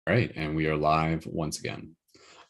All right, and we are live once again.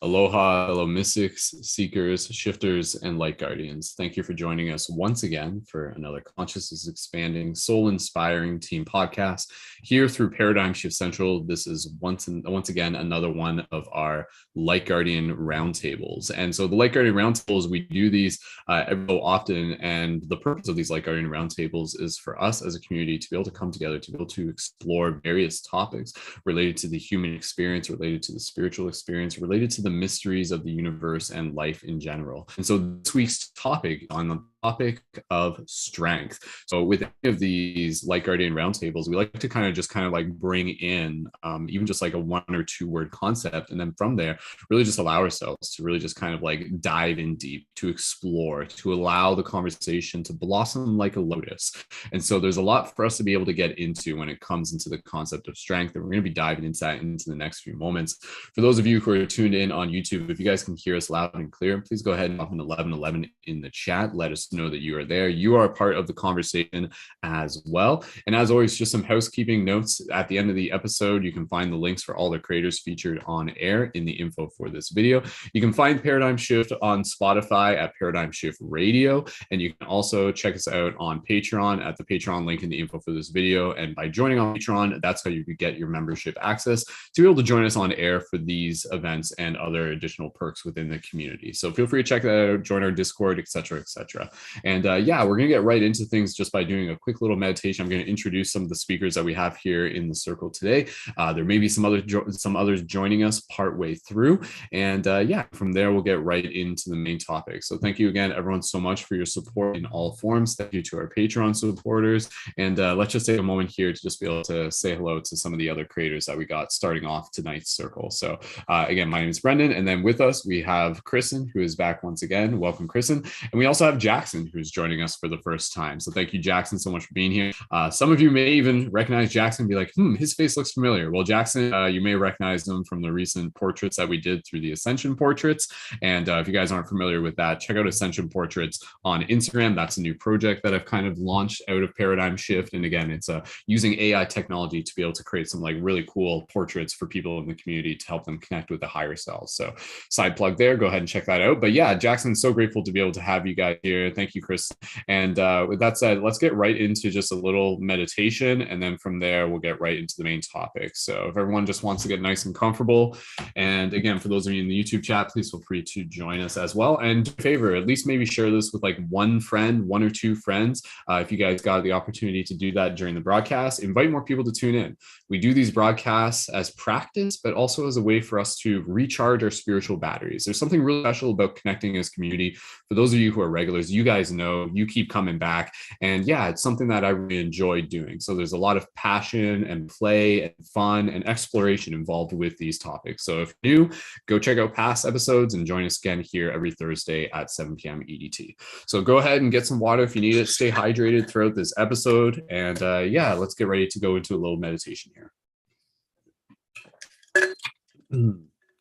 Aloha, fellow mystics, seekers, shifters, and light guardians. Thank you for joining us once again for another consciousness expanding, soul inspiring team podcast here through Paradigm Shift Central. This is once again another one of our light guardian roundtables. And so the light guardian roundtables, we do these every so often, and the purpose of these light guardian roundtables is for us as a community to be able to come together, to be able to explore various topics related to the human experience, related to the spiritual experience, related to the mysteries of the universe and life in general. And so this week's topic on the topic of strength. So with any of these light guardian roundtables, we like to kind of like bring in even just like a 1 or 2 word concept, and then from there really just allow ourselves to really just kind of like dive in deep, to explore, to allow the conversation to blossom like a lotus. And so there's a lot for us to be able to get into when it comes into the concept of strength, and we're going to be diving into that into the next few moments. For those of you who are tuned in on YouTube, if you guys can hear us loud and clear, please go ahead and drop an 1111 in the chat. Let us know that you are there. You are a part of the conversation as well. And as always, just some housekeeping notes at the end of the episode. You can find the links for all the creators featured on air in the info for this video. You can find Paradigm Shift on Spotify at Paradigm Shift Radio, and you can also check us out on Patreon at the Patreon link in the info for this video. And by joining on Patreon, that's how you could get your membership access to be able to join us on air for these events and other additional perks within the community. So feel free to check that out, join our Discord, etc., etc. And yeah, we're going to get right into things just by doing a quick little meditation. I'm going to introduce some of the speakers that we have here in the circle today. There may be some others joining us partway through. And yeah, from there, we'll get right into the main topic. So thank you again, everyone, so much for your support in all forms. Thank you to our Patreon supporters. And let's just take a moment here to just be able to say hello to some of the other creators that we got starting off tonight's circle. So again, my name is Brendon. And then with us, we have Kristen, who is back once again. Welcome, Kristen. And we also have Jackson, who's joining us for the first time. So thank you, Jackson, so much for being here. Some of you may even recognize Jackson and be like, his face looks familiar. Well, Jackson, you may recognize him from the recent portraits that we did through the Ascension Portraits. And if you guys aren't familiar with that, check out Ascension Portraits on Instagram. That's a new project that I've kind of launched out of Paradigm Shift. And again, it's using AI technology to be able to create some like really cool portraits for people in the community to help them connect with the higher selves. So side plug there, go ahead and check that out. But yeah, Jackson, so grateful to be able to have you guys here. Thank you, Chris. And with that said, let's get right into just a little meditation. And then from there, we'll get right into the main topic. So if everyone just wants to get nice and comfortable, and again, for those of you in the YouTube chat, please feel free to join us as well. And do a favor, at least maybe share this with like one friend, 1 or 2 friends. If you guys got the opportunity to do that during the broadcast, invite more people to tune in. We do these broadcasts as practice, but also as a way for us to recharge our spiritual batteries. There's something really special about connecting as community. For those of you who are regulars, you guys know, you keep coming back. And yeah, it's something that I really enjoy doing. So there's a lot of passion and play and fun and exploration involved with these topics. So if you do, go check out past episodes and join us again here every Thursday at 7 p.m. EDT. So go ahead and get some water if you need it. Stay hydrated throughout this episode. And yeah, let's get ready to go into a little meditation here.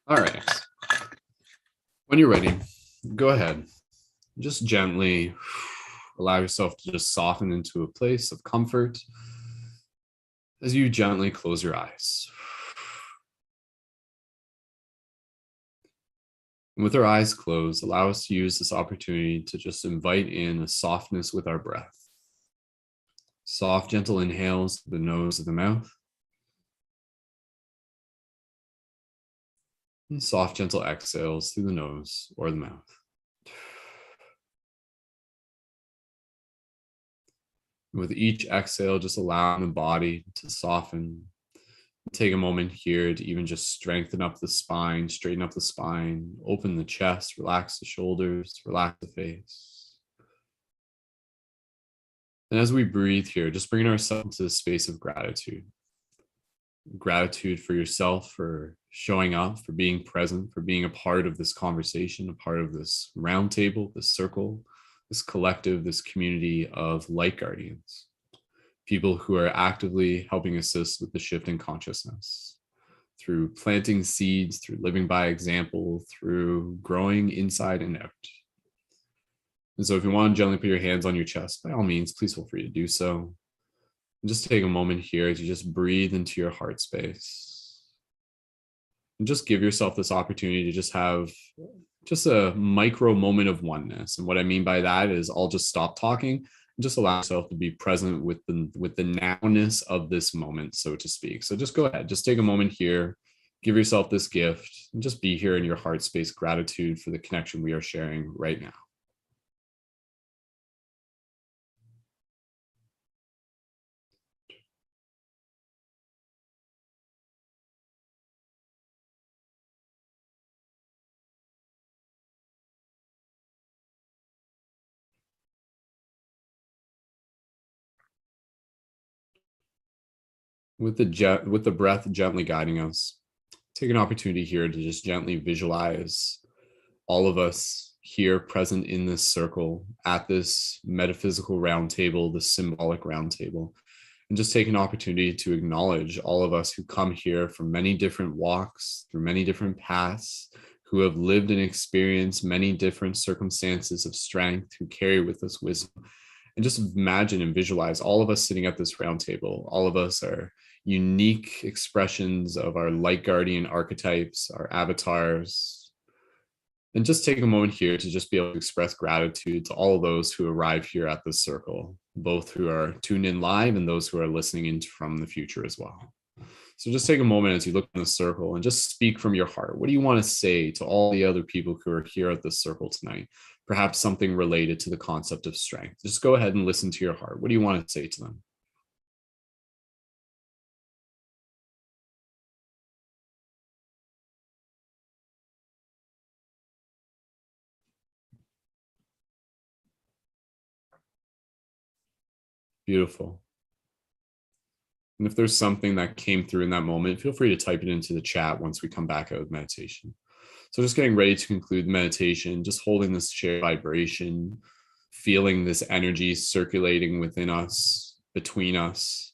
All right. When you're ready, go ahead. Just gently allow yourself to just soften into a place of comfort as you gently close your eyes. And with our eyes closed, allow us to use this opportunity to just invite in a softness with our breath. Soft, gentle inhales through the nose or the mouth. And soft, gentle exhales through the nose or the mouth. And with each exhale, just allowing the body to soften. Take a moment here to even just strengthen up the spine, straighten up the spine, open the chest, relax the shoulders, relax the face. And as we breathe here, just bringing ourselves to the space of gratitude. Gratitude for yourself, for showing up, for being present, for being a part of this conversation, a part of this round table, this circle, this collective, this community of light guardians. People who are actively helping assist with the shift in consciousness through planting seeds, through living by example, through growing inside and out. And so if you want to gently put your hands on your chest, by all means, please feel free to do so. And just take a moment here to just breathe into your heart space. and just give yourself this opportunity to just have just a micro moment of oneness. And what I mean by that is I'll just stop talking and just allow yourself to be present with the nowness of this moment, so to speak. So just go ahead, just take a moment here, give yourself this gift, and just be here in your heart space. Gratitude for the connection we are sharing right now. With the breath gently guiding us, take an opportunity here to just gently visualize all of us here present in this circle at this metaphysical round table, this symbolic round table, and just take an opportunity to acknowledge all of us who come here from many different walks, through many different paths, who have lived and experienced many different circumstances of strength, who carry with us wisdom. And just imagine and visualize all of us sitting at this round table. All of us are unique expressions of our light guardian archetypes, our avatars. And just take a moment here to just be able to express gratitude to all of those who arrive here at this circle, both who are tuned in live and those who are listening in from the future as well. So just take a moment as you look in the circle and just speak from your heart. What do you want to say to all the other people who are here at this circle tonight? Perhaps something related to the concept of strength. Just go ahead and listen to your heart. What do you want to say to them? Beautiful. And if there's something that came through in that moment, feel free to type it into the chat once we come back out of meditation. So just getting ready to conclude meditation, just holding this shared vibration, feeling this energy circulating within us, between us.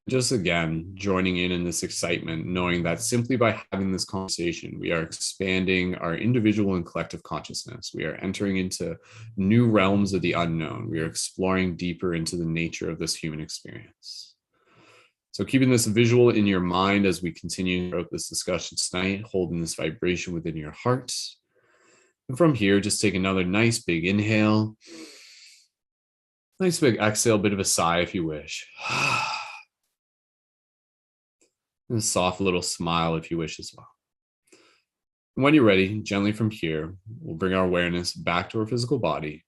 Just again, joining in this excitement, knowing that simply by having this conversation, we are expanding our individual and collective consciousness. We are entering into new realms of the unknown. We are exploring deeper into the nature of this human experience. So keeping this visual in your mind as we continue throughout this discussion tonight, holding this vibration within your heart. And from here, just take another nice big inhale. Nice big exhale, bit of a sigh if you wish. And a soft little smile if you wish as well. And when you're ready, gently from here, we'll bring our awareness back to our physical body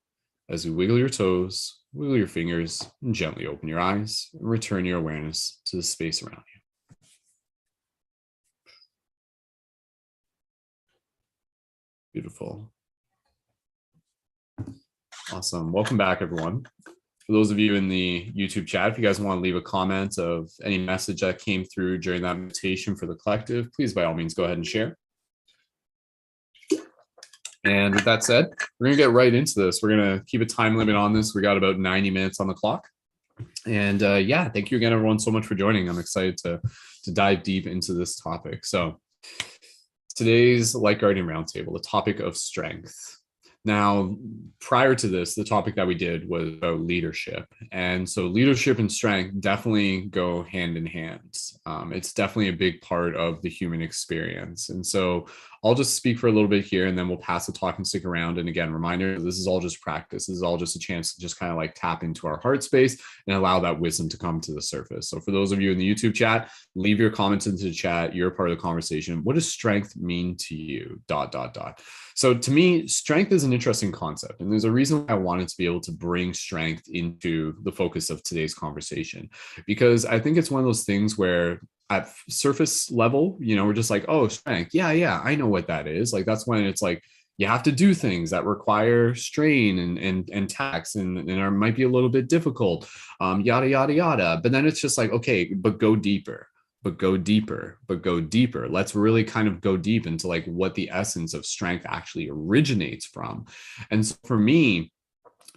as we wiggle your toes, wiggle your fingers, and gently open your eyes and return your awareness to the space around you. Beautiful. Awesome. Welcome back, everyone. For those of you in the YouTube chat, if you guys want to leave a comment of any message that came through during that meditation for the collective, please by all means go ahead and share. And with that said, we're going to get right into this. We're going to keep a time limit on this. We got about 90 minutes on the clock. And yeah, thank you again, everyone, so much for joining. I'm excited to dive deep into this topic. So today's Light Guardian Roundtable, the topic of strength. Now, prior to this, the topic that we did was about leadership. And so leadership and strength definitely go hand in hand. It's definitely a big part of the human experience. And so I'll just speak for a little bit here and then we'll pass the talk and stick around. And again, reminder, this is all just practice. This is all just a chance to just kind of like tap into our heart space and allow that wisdom to come to the surface. So for those of you in the YouTube chat, leave your comments into the chat. You're a part of the conversation. What does strength mean to you? ... So to me, strength is an interesting concept. And there's a reason why I wanted to be able to bring strength into the focus of today's conversation, because I think it's one of those things where at surface level, you know, we're just like, oh, strength. Yeah, I know what that is. Like, that's when it's like, you have to do things that require strain and tax and are, might be a little bit difficult, yada, yada, yada. But then it's just like, okay, but go deeper. But go deeper. Let's really kind of go deep into like what the essence of strength actually originates from. And so for me,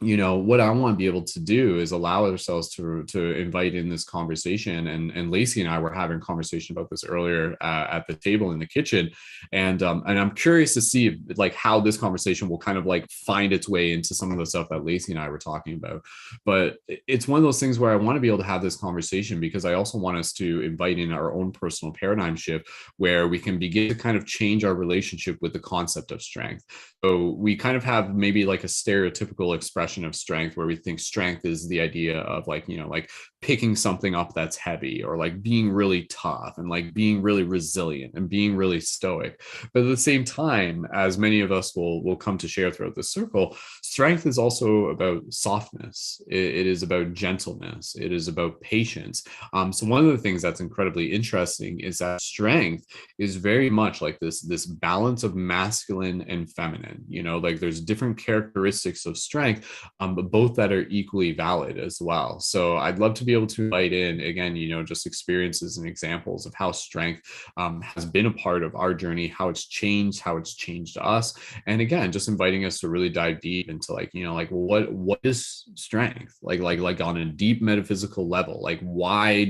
what I want to be able to do is allow ourselves to invite in this conversation. And Lacey and I were having a conversation about this earlier at the table in the kitchen, and I'm curious to see if, like, how this conversation will kind of like find its way into some of the stuff that Lacey and I were talking about. But it's one of those things where I want to be able to have this conversation because I also want us to invite in our own personal paradigm shift where we can begin to kind of change our relationship with the concept of strength. So we kind of have maybe like a stereotypical expression of strength where we think strength is the idea of like, like picking something up that's heavy, or like being really tough and like being really resilient and being really stoic. But at the same time, as many of us will come to share throughout this circle, strength is also about softness. It is about gentleness. It is about patience. So one of the things that's incredibly interesting is that strength is very much like this balance of masculine and feminine. Like there's different characteristics of strength, but both that are equally valid as well. So I'd love to be able to invite in again, just experiences and examples of how strength has been a part of our journey, how it's changed us, and again, just inviting us to really dive deep into like, like what is strength, like on a deep metaphysical level. Like why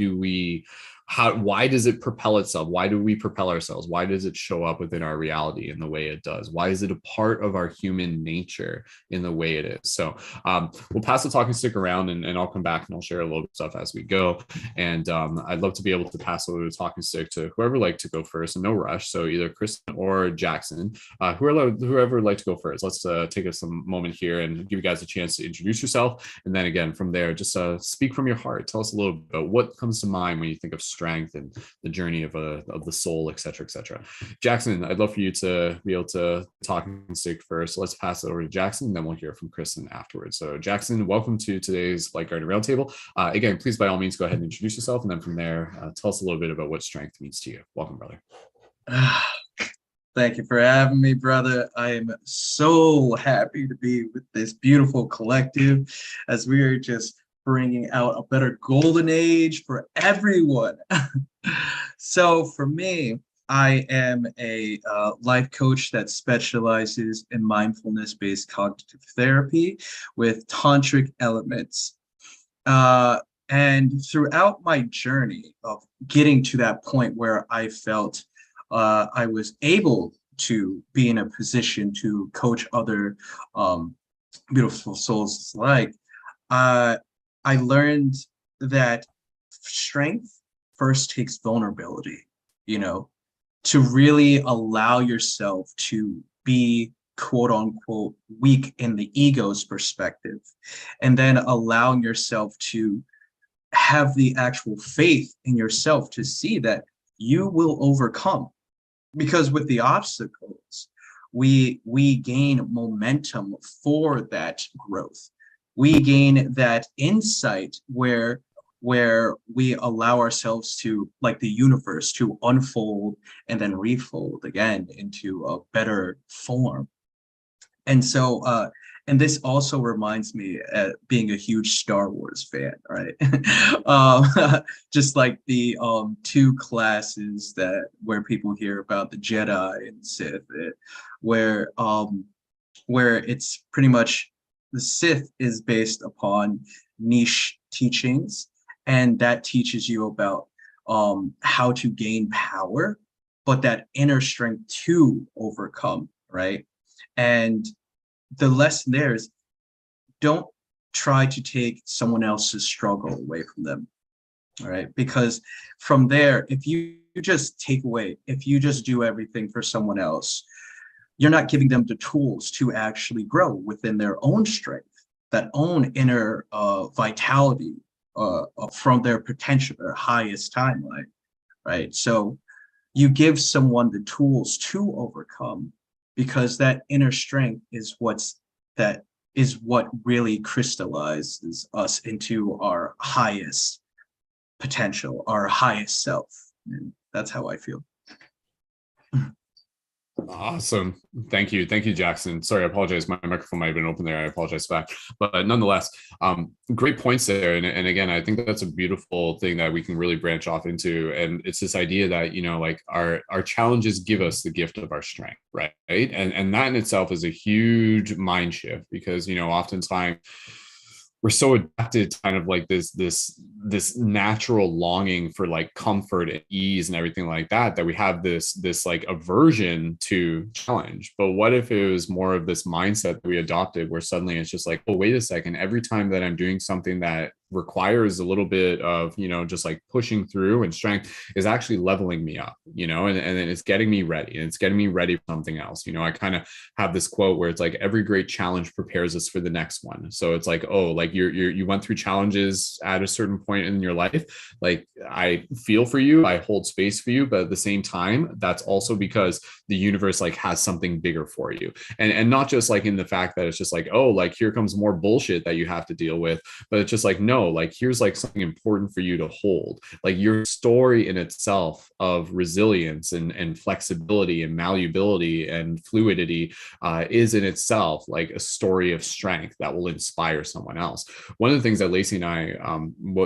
does it propel itself? Why do we propel ourselves? Why does it show up within our reality in the way it does? Why is it a part of our human nature in the way it is? So we'll pass the talking stick around, and I'll come back and I'll share a little bit of stuff as we go. And I'd love to be able to pass over the talking stick to whoever would like to go first, and no rush. So either Kristen or Jackson, whoever would like to go first. Let's take us some moment here and give you guys a chance to introduce yourself. And then again, from there, just speak from your heart. Tell us a little bit about what comes to mind when you think of strength and the journey of the soul, et cetera, et cetera. Jackson, I'd love for you to be able to talk and stick first. Let's pass it over to Jackson, then we'll hear from Kristen afterwards. So Jackson, welcome to today's Light Guardian Roundtable. Again, please by all means go ahead and introduce yourself, and then from there, tell us a little bit about what strength means to you. Welcome, brother. Thank you for having me, brother. I am so happy to be with this beautiful collective as we are just bringing out a better golden age for everyone. So for me, I am a life coach that specializes in mindfulness-based cognitive therapy with tantric elements. And throughout my journey of getting to that point where I felt I was able to be in a position to coach other beautiful souls like, I learned that strength first takes vulnerability, to really allow yourself to be quote unquote weak in the ego's perspective, and then allowing yourself to have the actual faith in yourself to see that you will overcome. Because with the obstacles, we gain momentum for that growth. We gain that insight where we allow ourselves to, like the universe, to unfold and then refold again into a better form. And so, and this also reminds me, being a huge Star Wars fan, right? Just like the two classes where people hear about the Jedi and Sith, where it's pretty much the Sith is based upon niche teachings, and that teaches you about how to gain power, but that inner strength to overcome, right? And the lesson there is, don't try to take someone else's struggle away from them, all right? Because from there, if you just if you just do everything for someone else, you're not giving them the tools to actually grow within their own strength, that own inner vitality from their potential, their highest timeline, right? So you give someone the tools to overcome, because that inner strength is what really crystallizes us into our highest potential, our highest self. And that's how I feel. Awesome. Thank you. Thank you, Jackson. Sorry, I apologize. My microphone might have been open there. I apologize back. But nonetheless, great points there. And again, I think that's a beautiful thing that we can really branch off into. And it's this idea that, like our challenges give us the gift of our strength, right? And that in itself is a huge mind shift because, oftentimes we're so adapted to kind of like this natural longing for like comfort and ease and everything like that we have this like aversion to challenge. But what if it was more of this mindset that we adopted where suddenly it's just like, oh, wait a second, every time that I'm doing something that requires a little bit of just like pushing through and strength is actually leveling me up, and it's getting me ready, and it's getting me ready for something else. I kind of have this quote where it's like every great challenge prepares us for the next one. So it's like, oh, like you went through challenges at a certain point in your life. Like, I feel for you, I hold space for you, but at the same time, that's also because the universe like has something bigger for you. And not just like in the fact that it's just like, oh, like here comes more bullshit that you have to deal with, but it's just like, no, like here's like something important for you to hold. Like your story in itself of resilience and flexibility and malleability and fluidity is in itself like a story of strength that will inspire someone else. One of the things that Lacey and I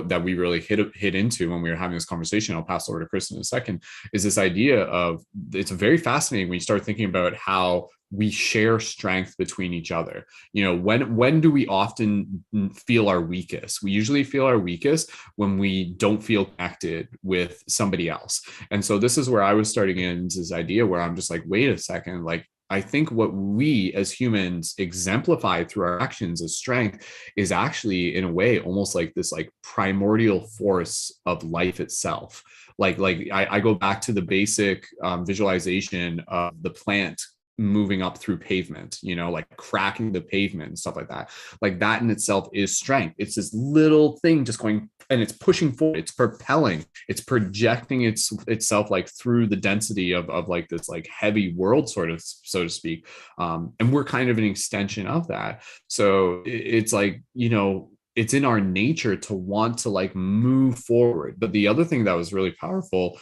that we really hit into when we were having this conversation, I'll pass over to Kristen in a second, is this idea of, it's very fascinating when you start thinking about how we share strength between each other. When do we often feel our weakest? We usually feel our weakest when we don't feel connected with somebody else. And so this is where I was starting into this idea where I'm just like, wait a second, like I think what we as humans exemplify through our actions as strength is actually in a way almost like this like primordial force of life itself. Like I go back to the basic visualization of the plant moving up through pavement, like cracking the pavement and stuff like that. Like that in itself is strength. It's this little thing just going and it's pushing forward, it's propelling, it's projecting itself like through the density of like this like heavy world, sort of, so to speak. And we're kind of an extension of that. So it's like, it's in our nature to want to like move forward. But the other thing that was really powerful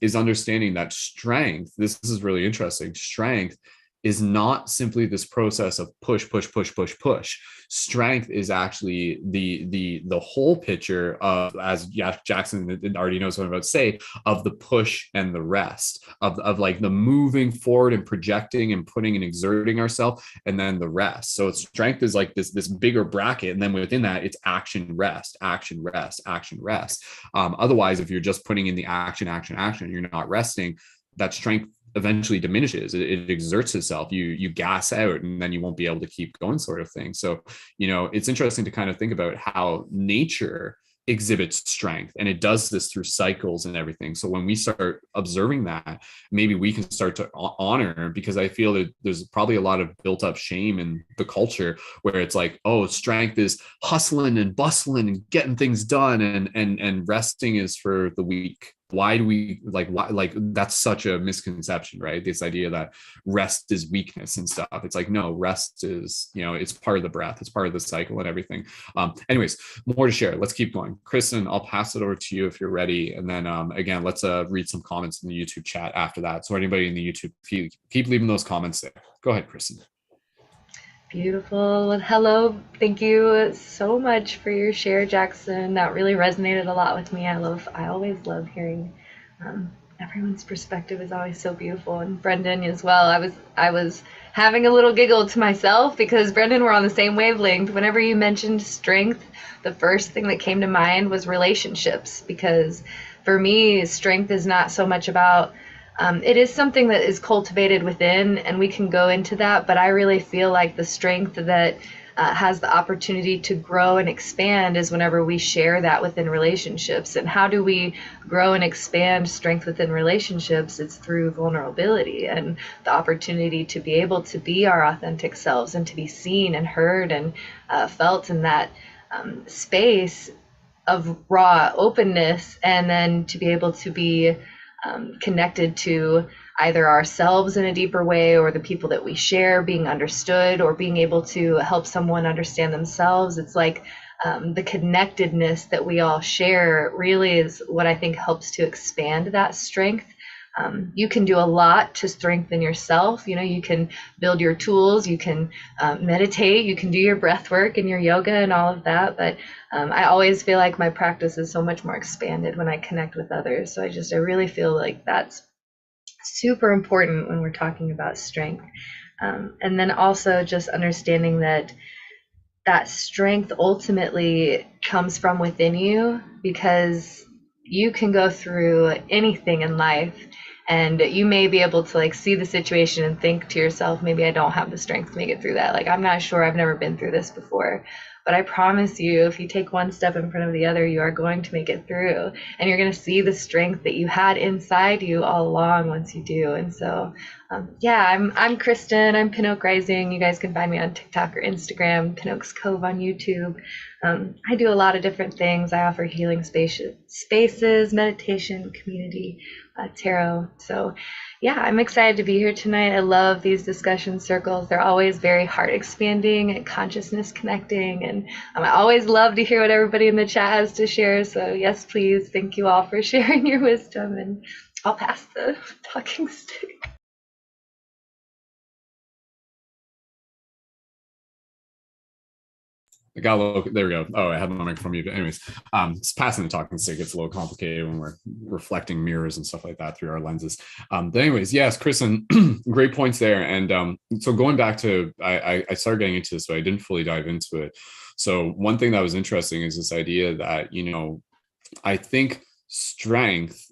is understanding that strength, this is really interesting, strength is not simply this process of push, push, push, push, push. Strength is actually the whole picture of, as Jackson already knows what I'm about to say, of the push and the rest, of like the moving forward and projecting and putting and exerting ourselves, and then the rest. So strength is like this bigger bracket, and then within that, it's action, rest, action, rest, action, rest. Otherwise, if you're just putting in the action, action, action, you're not resting, that strength eventually diminishes. It exerts itself. You gas out, and then you won't be able to keep going, sort of thing. So it's interesting to kind of think about how nature exhibits strength, and it does this through cycles and everything. So when we start observing that, maybe we can start to honor, because I feel that there's probably a lot of built up shame in the culture where it's like, oh, strength is hustling and bustling and getting things done, and resting is for the weak. Why do we why that's such a misconception, right? This idea that rest is weakness and stuff. It's like, no, rest is, it's part of the breath, it's part of the cycle and everything. Anyways, more to share. Let's keep going. Kristen, I'll pass it over to you if you're ready. And then again, let's read some comments in the YouTube chat after that. So anybody in the YouTube, keep leaving those comments there. Go ahead, Kristen. Beautiful. Hello. Thank you so much for your share, Jackson. That really resonated a lot with me. I always love hearing everyone's perspective is always so beautiful. And Brendon as well. I was having a little giggle to myself because Brendon, we're on the same wavelength. Whenever you mentioned strength, the first thing that came to mind was relationships, because for me, strength is not so much about it is something that is cultivated within, and we can go into that, but I really feel like the strength that has the opportunity to grow and expand is whenever we share that within relationships. And how do we grow and expand strength within relationships? It's through vulnerability and the opportunity to be able to be our authentic selves and to be seen and heard and felt in that space of raw openness, and then to be able to be connected to either ourselves in a deeper way, or the people that we share being understood, or being able to help someone understand themselves. It's like the connectedness that we all share really is what I think helps to expand that strength. You can do a lot to strengthen yourself. You can build your tools, you can meditate, you can do your breath work and your yoga and all of that. But I always feel like my practice is so much more expanded when I connect with others. So I really feel like that's super important when we're talking about strength. And then also just understanding that strength ultimately comes from within you, because you can go through anything in life and you may be able to like see the situation and think to yourself, maybe I don't have the strength to make it through that. Like, I'm not sure, I've never been through this before. But I promise you, if you take one step in front of the other, you are going to make it through. And you're going to see the strength that you had inside you all along once you do. And so, I'm Kristen. I'm Pinoak Rising. You guys can find me on TikTok or Instagram, Pinoak's Cove on YouTube. I do a lot of different things. I offer healing spaces, meditation, community, tarot. So I'm excited to be here tonight. I love these discussion circles. They're always very heart expanding and consciousness connecting. And I always love to hear what everybody in the chat has to share. So yes, please. Thank you all for sharing your wisdom. And I'll pass the talking stick. I got a little, there we go. Oh, I had my microphone muted. Anyways, it's passing the talking stick. It's a little complicated when we're reflecting mirrors and stuff like that through our lenses. But anyways, yes, Kristen, great points there. And so going back to, I started getting into this, but I didn't fully dive into it. So one thing that was interesting is this idea that, I think strength,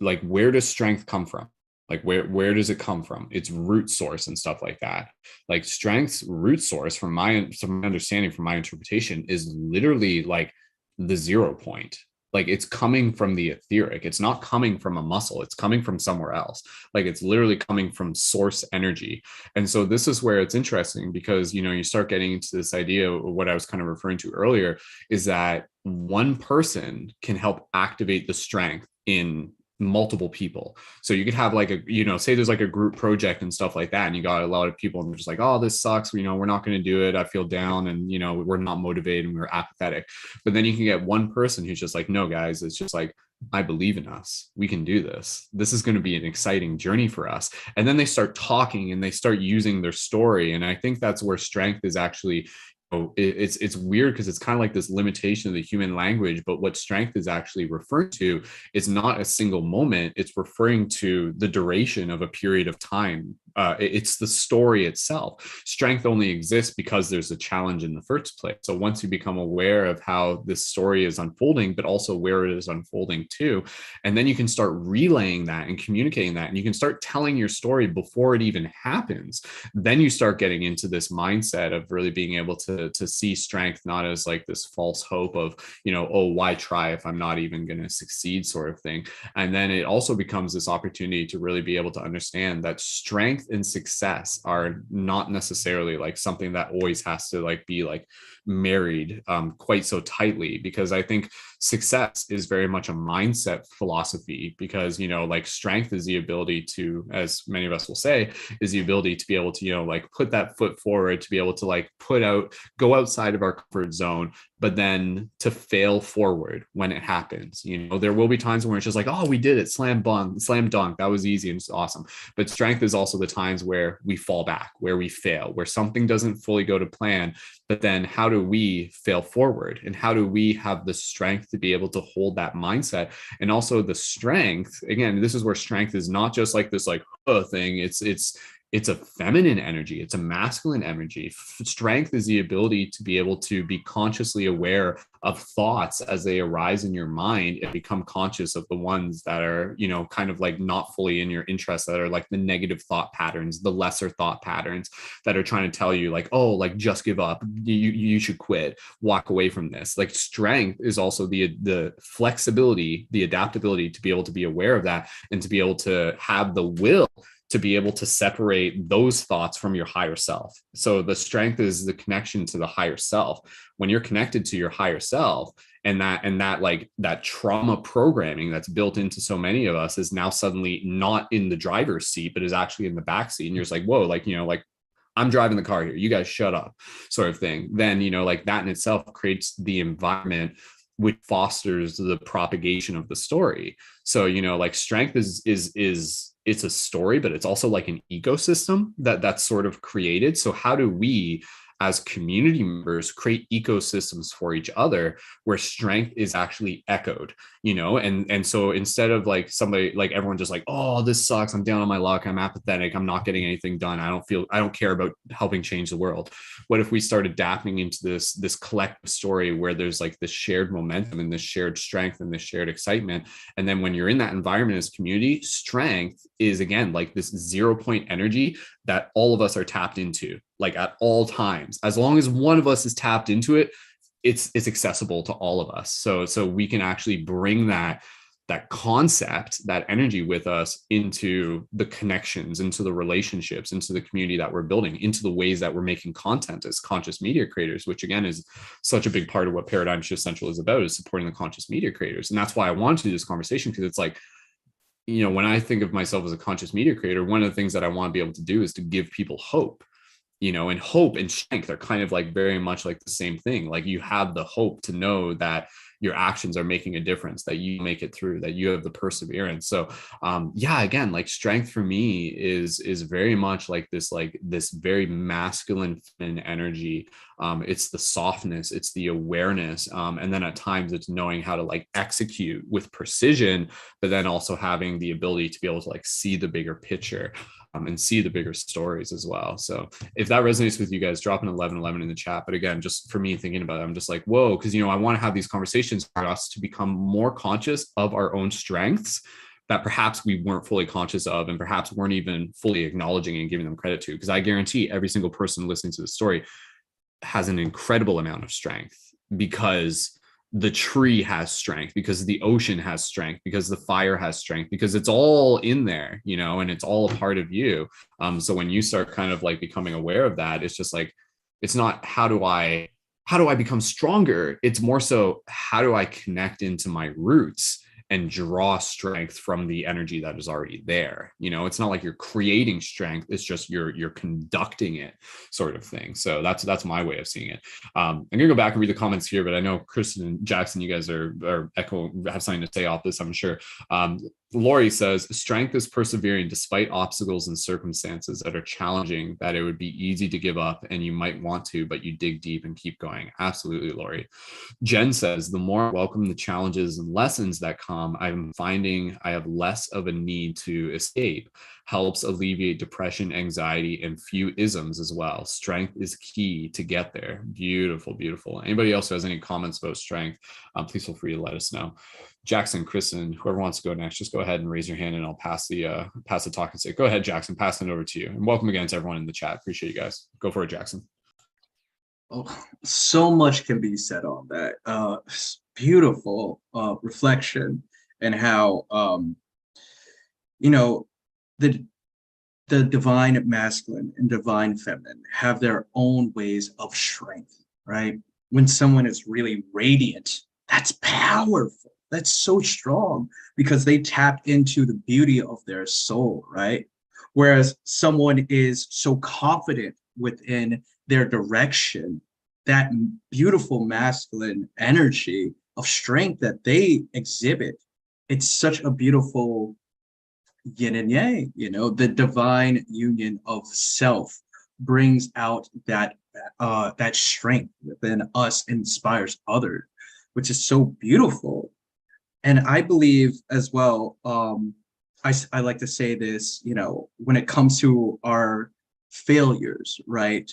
like, where does strength come from? Like, where does it come from? Its root source and stuff like that. Like, strength's root source, from my understanding, from my interpretation, is literally like the 0 point. Like, it's coming from the etheric. It's not coming from a muscle. It's coming from somewhere else. Like, it's literally coming from source energy. And so this is where it's interesting, because, you start getting into this idea of what I was kind of referring to earlier, is that one person can help activate the strength in multiple people. So you could have like say there's like a group project and stuff like that, and you got a lot of people and they're just like, oh, this sucks, we're not going to do it, I feel down, and we're not motivated and we're apathetic. But then you can get one person who's just like, no guys, it's just like, I believe in us, we can do this, this is going to be an exciting journey for us. And then they start talking and they start using their story. And I think that's where strength is actually, it's weird, because it's kind of like this limitation of the human language. But what strength is actually referring to is not a single moment. It's referring to the duration of a period of time. It's the story itself. Strength only exists because there's a challenge in the first place. So once you become aware of how this story is unfolding, but also where it is unfolding to, and then you can start relaying that and communicating that, and you can start telling your story before it even happens, then you start getting into this mindset of really being able to see strength not as like this false hope of, oh, why try if I'm not even going to succeed, sort of thing. And then it also becomes this opportunity to really be able to understand that strength and success are not necessarily like something that always has to like be like married quite so tightly, because I think success is very much a mindset philosophy, because like strength is the ability to, as many of us will say, is the ability to be able to like put that foot forward, to be able to like go outside of our comfort zone, but then to fail forward when it happens. There will be times where it's just like, oh, we did it, slam dunk, that was easy and it's awesome. But strength is also the times where we fall back, where we fail, where something doesn't fully go to plan. But then how do we fail forward, and how do we have the strength to be able to hold that mindset? And also the strength, again, this is where strength is not just like this like thing. It's a feminine energy. It's a masculine energy. Strength is the ability to be able to be consciously aware of thoughts as they arise in your mind, and become conscious of the ones that are, kind of like not fully in your interest, that are like the negative thought patterns, the lesser thought patterns that are trying to tell you like, oh, like just give up. You should quit, walk away from this. Like, strength is also the flexibility, the adaptability to be able to be aware of that, and to be able to have the will to be able to separate those thoughts from your higher self. So the strength is the connection to the higher self. When you're connected to your higher self, and that like that trauma programming that's built into so many of us is now suddenly not in the driver's seat, but is actually in the back seat. And you're just like, whoa, like, like, I'm driving the car here, you guys shut up, sort of thing. Then, like that in itself creates the environment which fosters the propagation of the story. So, like strength is it's a story, but it's also like an ecosystem that's sort of created. So how do we as community members create ecosystems for each other where strength is actually echoed, and so instead of like somebody, like everyone just like, oh, this sucks, I'm down on my luck, I'm apathetic, I'm not getting anything done, I don't care about helping change the world. What if we start adapting into this collective story where there's like this shared momentum and this shared strength and this shared excitement? And then when you're in that environment as community, strength is again like this 0 point energy that all of us are tapped into, like at all times. As long as one of us is tapped into it, it's accessible to all of us. So we can actually bring that concept, that energy with us into the connections, into the relationships, into the community that we're building, into the ways that we're making content as conscious media creators, which again is such a big part of what Paradigm Shift Central is about, is supporting the conscious media creators. And that's why I wanted to do this conversation, because it's like, when I think of myself as a conscious media creator, one of the things that I want to be able to do is to give people hope, and hope and strength are kind of like very much like the same thing. Like you have the hope to know that your actions are making a difference, that you make it through, that you have the perseverance. So again, like strength for me is very much like this very masculine feminine energy. It's the softness, it's the awareness, and then at times it's knowing how to like execute with precision, but then also having the ability to be able to like see the bigger picture, and see the bigger stories as well. So if that resonates with you guys, drop an 1111 in the chat. But again, just for me thinking about it, I'm just like, whoa, because I want to have these conversations for us to become more conscious of our own strengths that perhaps we weren't fully conscious of, and perhaps weren't even fully acknowledging and giving them credit to. Because I guarantee every single person listening to the story has an incredible amount of strength, because the tree has strength, because the ocean has strength, because the fire has strength, because it's all in there, and it's all a part of you. So when you start kind of like becoming aware of that, it's just like, it's not how do I become stronger? It's more so, how do I connect into my roots and draw strength from the energy that is already there? It's not like you're creating strength, it's just you're conducting it, sort of thing. So that's my way of seeing it. I'm gonna go back and read the comments here, but I know Kristen and Jackson, you guys are have something to say off this, I'm sure. Lori says, strength is persevering despite obstacles and circumstances that are challenging, that it would be easy to give up and you might want to, but you dig deep and keep going. Absolutely, Lori. Jen says, the more I welcome the challenges and lessons that come, I'm finding I have less of a need to escape. Helps alleviate depression, anxiety, and few isms as well. Strength is key to get there. Beautiful, beautiful. Anybody else who has any comments about strength, please feel free to let us know. Jackson, Kristen, whoever wants to go next, just go ahead and raise your hand and I'll pass the talking stick. Go ahead, Jackson, pass it over to you. And welcome again to everyone in the chat. Appreciate you guys. Go for it, Jackson. Oh, so much can be said on that. Beautiful reflection, and how the divine masculine and divine feminine have their own ways of strength, right? When someone is really radiant, that's powerful. That's so strong, because they tapped into the beauty of their soul, right? Whereas someone is so confident within their direction, that beautiful masculine energy of strength that they exhibit, it's such a beautiful yin and yang. The divine union of self brings out that strength within us, inspires others, which is so beautiful. And I believe as well, I like to say this, when it comes to our failures, right?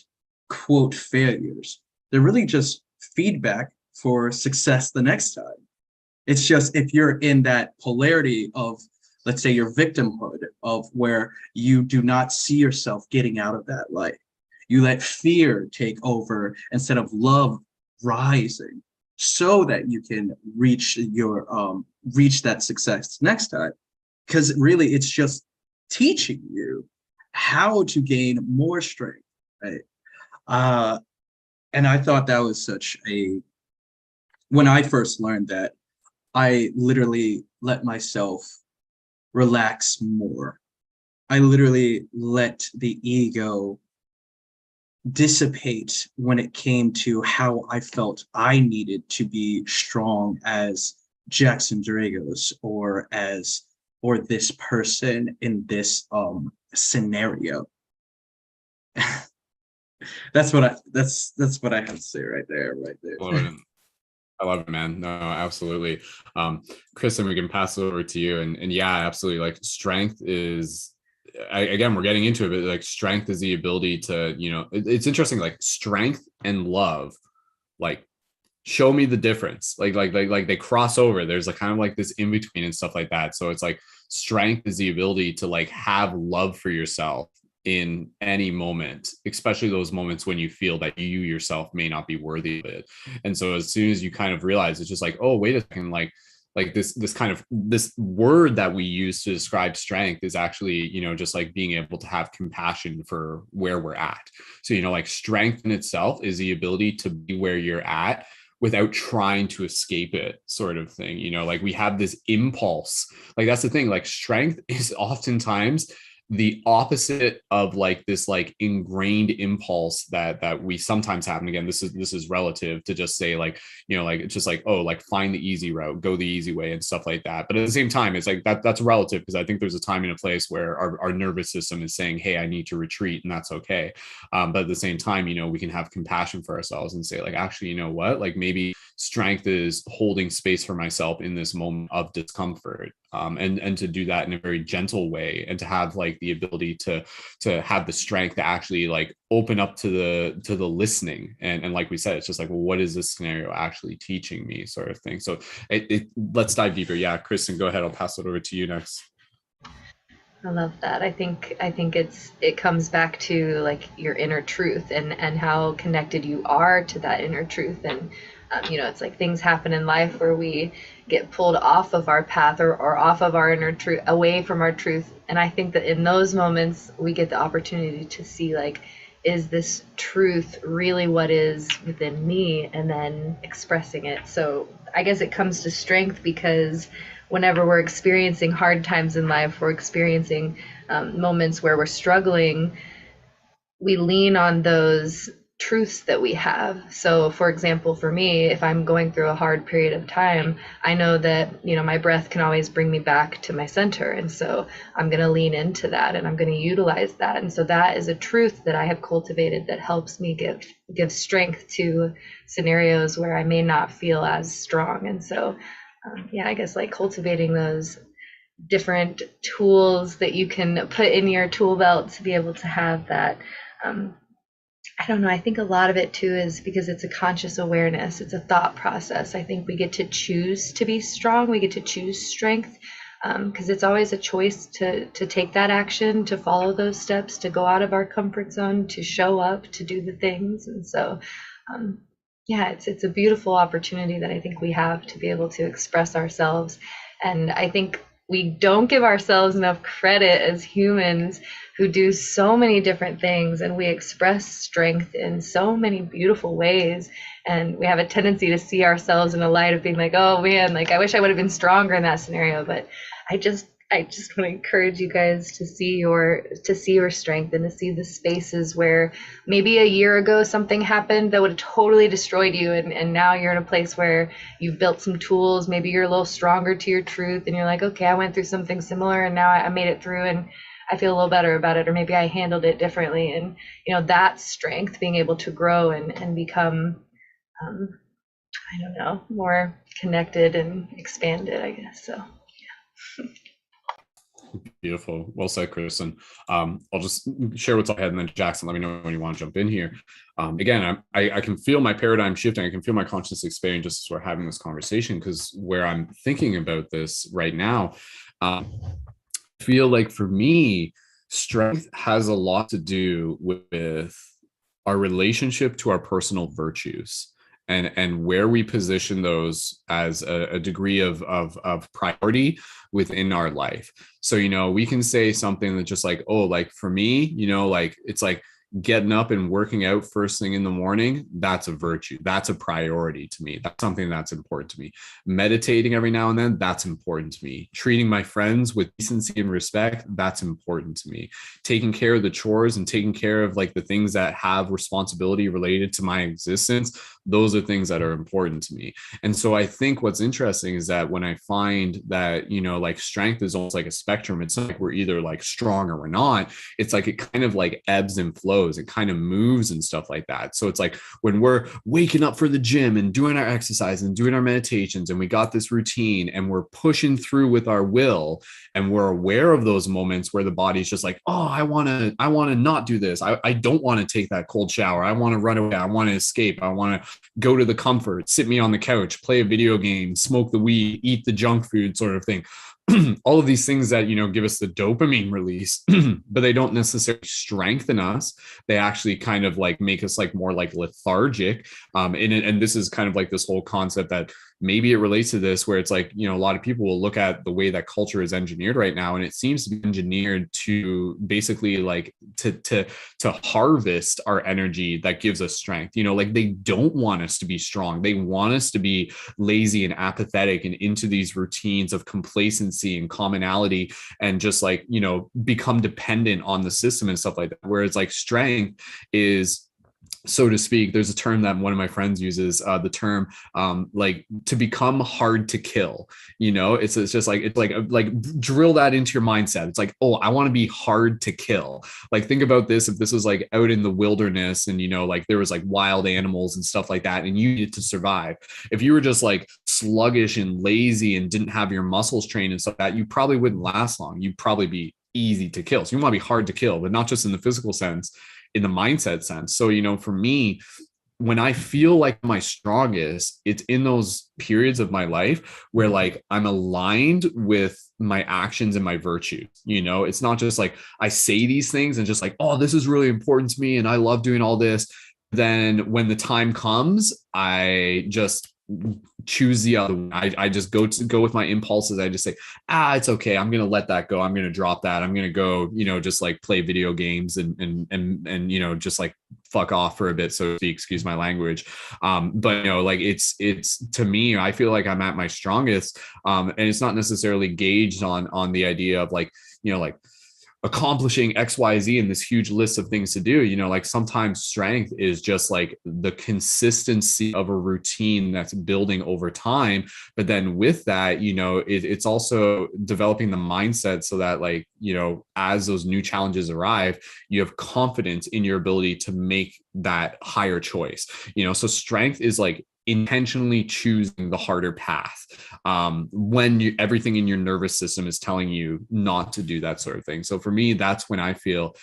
Quote, failures, they're really just feedback for success the next time. It's just, if you're in that polarity of, let's say, your victimhood, of where you do not see yourself getting out of that light, you let fear take over instead of love rising, so that you can reach that success next time. Because really, it's just teaching you how to gain more strength, right? And I thought that was when I first learned that, I literally let myself relax more. I literally let the ego dissipate when it came to how I felt I needed to be strong as Jackson Dragos, or as or this person in this scenario. That's what I have to say right there. I love it, man. No, absolutely. Kristen, we can pass it over to you. And yeah, absolutely. Like strength is, again, we're getting into it, but like strength is the ability to, it's interesting, like strength and love, like show me the difference. Like they cross over. There's like kind of like this in between and stuff like that. So it's like strength is the ability to like have love for yourself in any moment, especially those moments when you feel that you yourself may not be worthy of it. And so as soon as you kind of realize, it's just like, oh, wait a second, like this kind of this word that we use to describe strength is actually, just like being able to have compassion for where we're at. So, like strength in itself is the ability to be where you're at without trying to escape it, sort of thing. Like we have this impulse. Like that's the thing, like strength is oftentimes the opposite of like this like ingrained impulse that we sometimes have. And again, this is relative to just say like, like it's just like, oh, like find the easy route, go the easy way and stuff like that. But at the same time, it's like that's relative, because I think there's a time and a place where our nervous system is saying, hey, I need to retreat, and that's okay. But at the same time, we can have compassion for ourselves and say like, actually, you know what, like maybe strength is holding space for myself in this moment of discomfort. And to do that in a very gentle way, and to have like the ability to have the strength to actually like open up to the listening, and like we said, it's just like, well, what is this scenario actually teaching me, sort of thing. So let's dive deeper. Yeah, Kristen, go ahead. I'll pass it over to you next. I love that. I think it comes back to like your inner truth and how connected you are to that inner truth. And it's like things happen in life where we get pulled off of our path or off of our inner truth, away from our truth. And I think that in those moments we get the opportunity to see like, is this truth really what is within me, and then expressing it. So I guess it comes to strength, because whenever we're experiencing hard times in life, we're experiencing moments where we're struggling, we lean on those truths that we have. So for example, for me, if I'm going through a hard period of time, I know that, my breath can always bring me back to my center. And so I'm going to lean into that, and I'm going to utilize that. And so that is a truth that I have cultivated that helps me give strength to scenarios where I may not feel as strong. And so, I guess like cultivating those different tools that you can put in your tool belt to be able to have that. I don't know. I think a lot of it too is because it's a conscious awareness. It's a thought process. I think we get to choose to be strong. We get to choose strength, because it's always a choice to take that action, to follow those steps, to go out of our comfort zone, to show up, to do the things. And so, it's a beautiful opportunity that I think we have to be able to express ourselves. And I think we don't give ourselves enough credit as humans who do so many different things, and we express strength in so many beautiful ways. And we have a tendency to see ourselves in a light of being like, oh man, like I wish I would have been stronger in that scenario. But I just want to encourage you guys to see your strength, and to see the spaces where maybe a year ago something happened that would have totally destroyed you, and now you're in a place where you've built some tools. Maybe you're a little stronger to your truth, and you're like, okay, I went through something similar, and now I made it through, and I feel a little better about it, or maybe I handled it differently. And that strength, being able to grow and become I don't know, more connected and expanded, I guess. So yeah. Beautiful. Well said, Kristen. I'll just share what's ahead, and then Jackson, let me know when you want to jump in here. Again, I can feel my paradigm shifting. I can feel my consciousness expanding just as we're having this conversation, because where I'm thinking about this right now, I feel like for me, strength has a lot to do with our relationship to our personal virtues, and where we position those as a degree of priority within our life. So, we can say something that just like, oh, like for me, like it's like getting up and working out first thing in the morning. That's a virtue. That's a priority to me. That's something that's important to me. Meditating every now and then, that's important to me. Treating my friends with decency and respect, that's important to me. Taking care of the chores and taking care of like the things that have responsibility related to my existence, those are things that are important to me. And so I think what's interesting is that when I find that, like strength is almost like a spectrum, it's not like we're either like strong or we're not. It's like it kind of like ebbs and flows. It kind of moves and stuff like that. So it's like when we're waking up for the gym and doing our exercise and doing our meditations, and we got this routine and we're pushing through with our will, and we're aware of those moments where the body's just like, oh, I want to not do this. I don't want to take that cold shower. I want to run away. I want to escape. I want to go to the comfort, sit me on the couch, play a video game, smoke the weed, eat the junk food sort of thing. All of these things that, give us the dopamine release, but they don't necessarily strengthen us. They actually kind of like make us like more like lethargic. And this is kind of like this whole concept that maybe it relates to this, where it's like, a lot of people will look at the way that culture is engineered right now, and it seems to be engineered to basically like to harvest our energy that gives us strength. Like they don't want us to be strong. They want us to be lazy and apathetic and into these routines of complacency and commonality, and just like, become dependent on the system and stuff like that. Whereas like strength is, so to speak, there's a term that one of my friends uses, the term like to become hard to kill. It's just like, it's like drill that into your mindset. It's like, oh, I want to be hard to kill. Like think about this, if this was like out in the wilderness and like there was like wild animals and stuff like that, and you needed to survive. If you were just like sluggish and lazy and didn't have your muscles trained and stuff like that, you probably wouldn't last long. You'd probably be easy to kill. So you want to be hard to kill, but not just in the physical sense, in the mindset sense. So, for me, when I feel like my strongest, it's in those periods of my life where like I'm aligned with my actions and my virtues. It's not just like I say these things and just like, oh, this is really important to me and I love doing all this. Then when the time comes, I just choose the other one. I just go with my impulses. I just say, it's okay. I'm going to let that go. I'm going to drop that. I'm going to go, just like play video games and, just like fuck off for a bit. So to excuse my language. But like it's to me, I feel like I'm at my strongest. And it's not necessarily gauged on the idea of like, like accomplishing XYZ and this huge list of things to do. Like sometimes strength is just like the consistency of a routine that's building over time. But then with that, it's also developing the mindset so that like, as those new challenges arrive, you have confidence in your ability to make that higher choice. So strength is like intentionally choosing the harder path when everything in your nervous system is telling you not to do that sort of thing. So for me, that's when I feel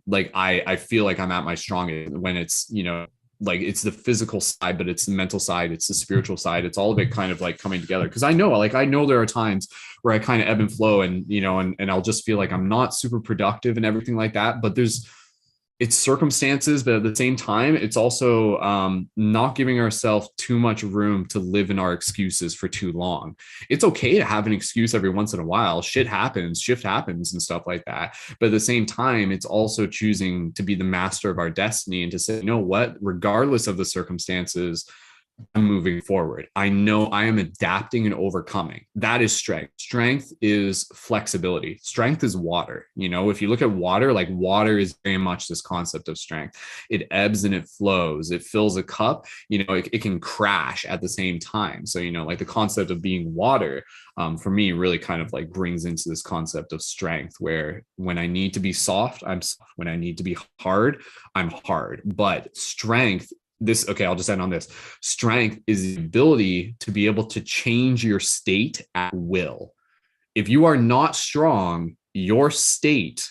like I feel like I'm at my strongest, when it's like it's the physical side, but it's the mental side, it's the spiritual side, it's all of it kind of like coming together. Because I know there are times where I kind of ebb and flow, and and I'll just feel like I'm not super productive and everything like that, but it's circumstances, but at the same time, it's also not giving ourselves too much room to live in our excuses for too long. It's okay to have an excuse every once in a while. Shit happens, shift happens and stuff like that. But at the same time, it's also choosing to be the master of our destiny and to say, you know what, regardless of the circumstances, I'm moving forward. I know I am adapting and overcoming. That is strength. Strength is flexibility. Strength is water. If you look at water, like water is very much this concept of strength. It ebbs and it flows. It fills a cup, it can crash at the same time. So, like the concept of being water, for me, really kind of like brings into this concept of strength, where when I need to be soft, I'm soft. When I need to be hard, I'm hard. But strength, I'll just end on this. Strength is the ability to be able to change your state at will. If you are not strong, your state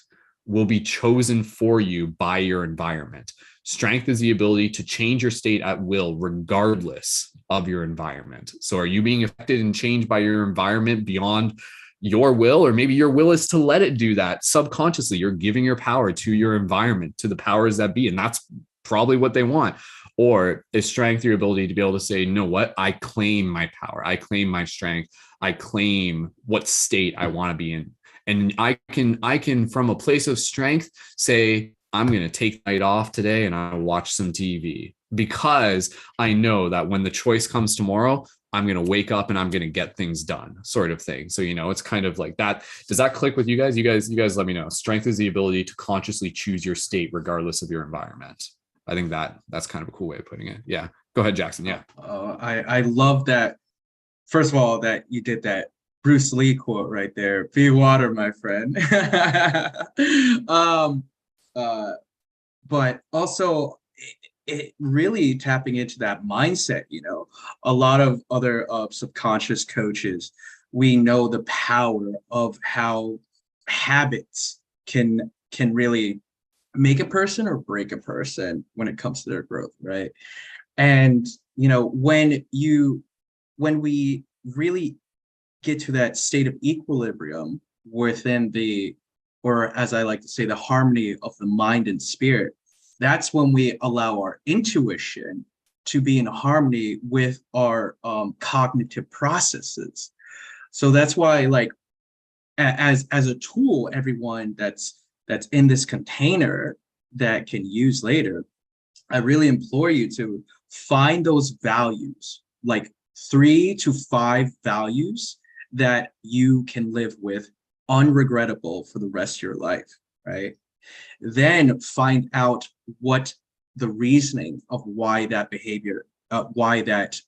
will be chosen for you by your environment. Strength is the ability to change your state at will, regardless of your environment. So are you being affected and changed by your environment beyond your will? Or maybe your will is to let it do that subconsciously. You're giving your power to your environment, to the powers that be, and that's probably what they want. Or is strength your ability to be able to say, you know what, I claim my power, I claim my strength, I claim what state I want to be in. And I can from a place of strength say, I'm going to take the night off today and I'll watch some TV, because I know that when the choice comes tomorrow, I'm going to wake up and I'm going to get things done, sort of thing. So, it's kind of like that. Does that click with you guys? You guys let me know. Strength is the ability to consciously choose your state regardless of your environment. I think that's kind of a cool way of putting it. Yeah. Go ahead, Jackson. Yeah. I love that. First of all, that you did that Bruce Lee quote right there. Be water, my friend. um, uh, but also it really tapping into that mindset. A lot of other subconscious coaches, we know the power of how habits can really make a person or break a person when it comes to their growth, right? And when we really get to that state of equilibrium within the, or as I like to say, the harmony of the mind and spirit, that's when we allow our intuition to be in harmony with our cognitive processes. So that's why, like, as a tool, everyone that's in this container that can use later, I really implore you to find those values, like 3 to 5 values that you can live with unregrettable for the rest of your life, right? Then find out what the reasoning of why that behavior, why that